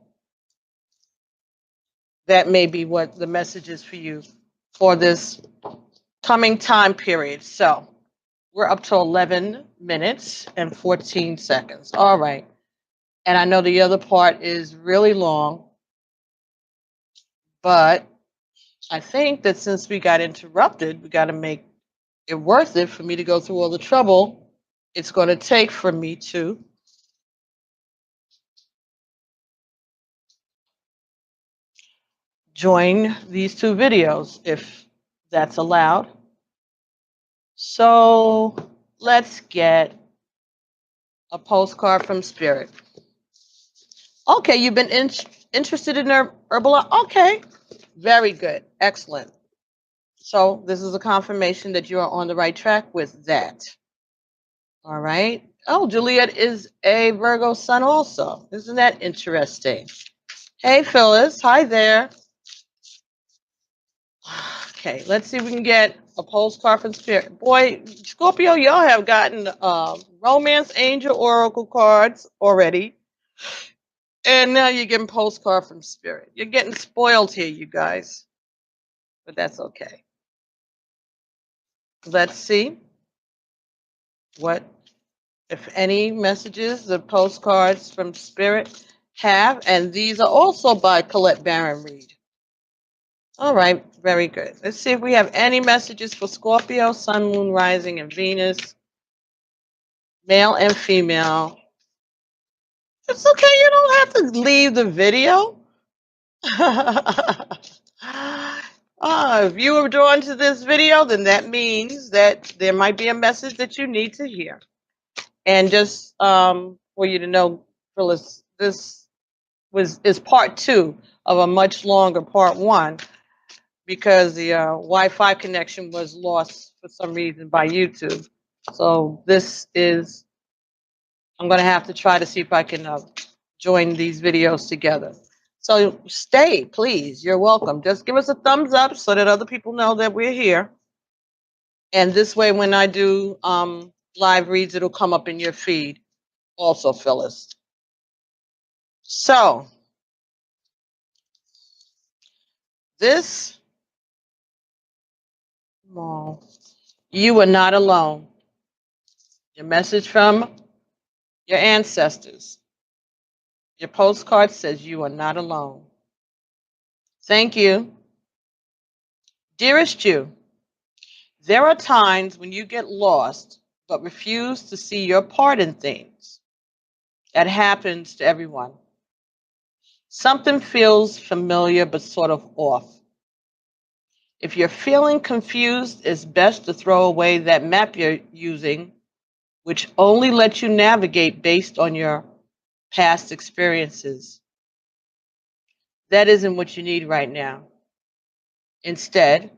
That may be what the message is for you for this coming time period. So we're up to 11 minutes and 14 seconds. All right. And I know the other part is really long, but I think that since we got interrupted, we got to make it worth it for me to go through all the trouble it's going to take for me to join these two videos, if that's allowed. So let's get a postcard from Spirit. Okay, you've been interested in herbal. Okay, very good, excellent. So this is a confirmation that you are on the right track with that. All right. Oh, Juliet is a Virgo sun also. Isn't that interesting? Hey, Phyllis. Hi there. Okay, let's see if we can get a postcard from Spirit. Boy, Scorpio, y'all have gotten Romance Angel Oracle cards already. And now you're getting postcard from Spirit. You're getting spoiled here, you guys. But that's okay. Let's see what, if any, messages the postcards from Spirit have. And these are also by Colette Baron Reed. All right, very good. Let's see if we have any messages for Scorpio, Sun, Moon, Rising, and Venus, male and female, It's okay. You don't have to leave the video. If you were drawn to this video, then that means that there might be a message that you need to hear. And just for you to know, Phyllis, this is part two of a much longer part one because the Wi-Fi connection was lost for some reason by YouTube. So this is, I'm going to have to try to see if I can join these videos together. So stay, please. You're welcome. Just give us a thumbs up so that other people know that we're here. And this way, when I do live reads, it'll come up in your feed also, Phyllis. So this, oh, you are not alone. Your message from your ancestors. Your postcard says you are not alone. Thank you. Dearest you, there are times when you get lost but refuse to see your part in things. That happens to everyone. Something feels familiar but sort of off. If you're feeling confused, it's best to throw away that map you're using, which only lets you navigate based on your past experiences. That isn't what you need right now. Instead,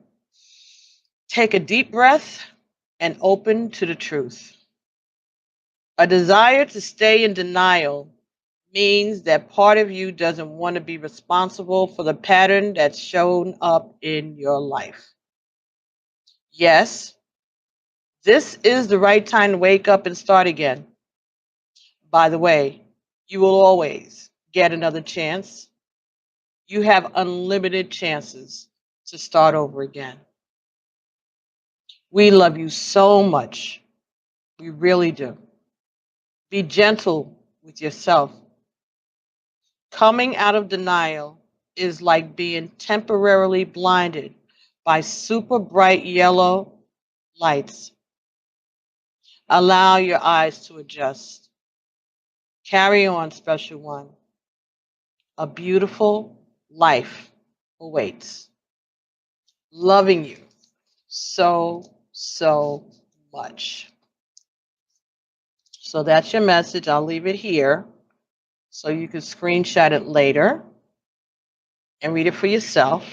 take a deep breath and open to the truth. A desire to stay in denial means that part of you doesn't want to be responsible for the pattern that's shown up in your life. Yes, this is the right time to wake up and start again. By the way, you will always get another chance. You have unlimited chances to start over again. We love you so much. We really do. Be gentle with yourself. Coming out of denial is like being temporarily blinded by super bright yellow lights. Allow your eyes to adjust. Carry on, special one. A beautiful life awaits. Loving you so, so much. So that's your message. I'll leave it here so you can screenshot it later and read it for yourself.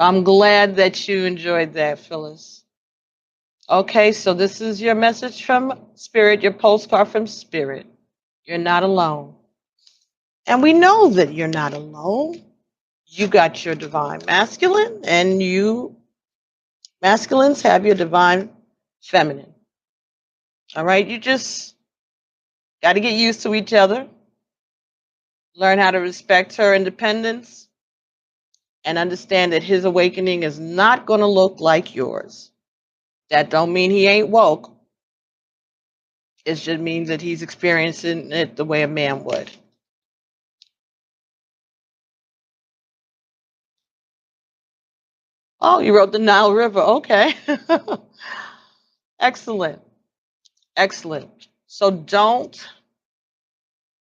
I'm glad that you enjoyed that, Phyllis. Okay, so this is your message from Spirit, your postcard from Spirit. You're not alone. And we know that you're not alone. You got your divine masculine, and you masculines have your divine feminine. All right, you just got to get used to each other, learn how to respect her independence, and understand that his awakening is not going to look like yours. That don't mean he ain't woke. It just means that he's experiencing it the way a man would. Oh, you wrote the Nile River. Okay. Excellent. Excellent. So don't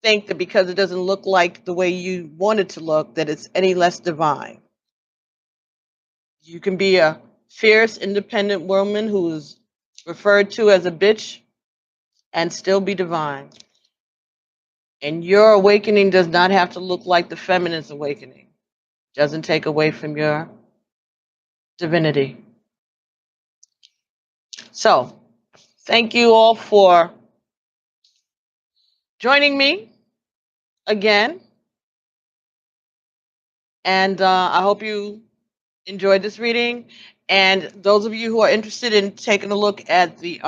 think that because it doesn't look like the way you want it to look, that it's any less divine. You can be a fierce, independent woman who's referred to as a bitch and still be divine. And your awakening does not have to look like the feminine's awakening. It doesn't take away from your divinity. So, thank you all for joining me again. And I hope you enjoyed this reading. And those of you who are interested in taking a look at the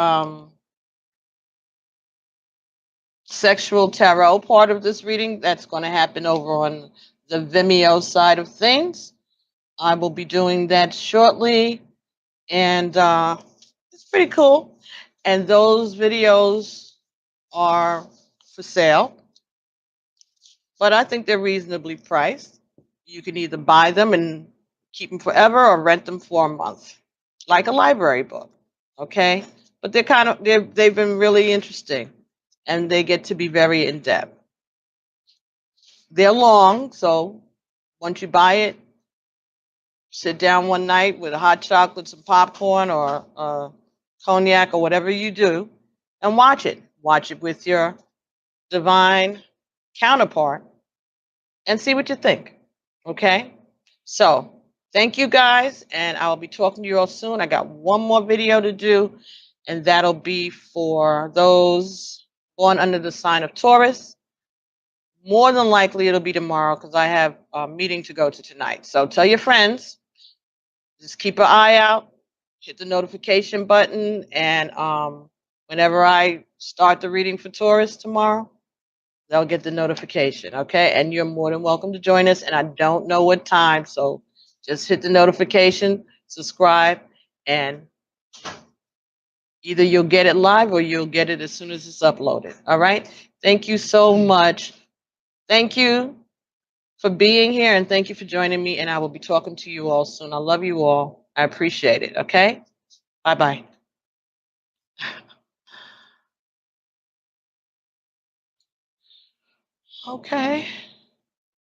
sexual tarot part of this reading, that's going to happen over on the Vimeo side of things. I will be doing that shortly. And it's pretty cool. And those videos are for sale. But I think they're reasonably priced. You can either buy them and keep them forever or rent them for a month, like a library book. Okay, but they've been really interesting, and they get to be very in-depth. They're long, so once you buy it, sit down one night with a hot chocolate, some popcorn, or cognac, or whatever you do, and watch it. Watch it with your divine counterpart and see what you think. Okay? So, thank you guys, and I'll be talking to you all soon. I got one more video to do, and that'll be for those born under the sign of Taurus. More than likely, it'll be tomorrow because I have a meeting to go to tonight. So, tell your friends, just keep an eye out, hit the notification button, and whenever I start the reading for Taurus tomorrow, they'll get the notification, okay? And you're more than welcome to join us. And I don't know what time, so just hit the notification, subscribe, and either you'll get it live or you'll get it as soon as it's uploaded, all right? Thank you so much. Thank you for being here, and thank you for joining me, and I will be talking to you all soon. I love you all. I appreciate it, okay? Bye-bye. Okay.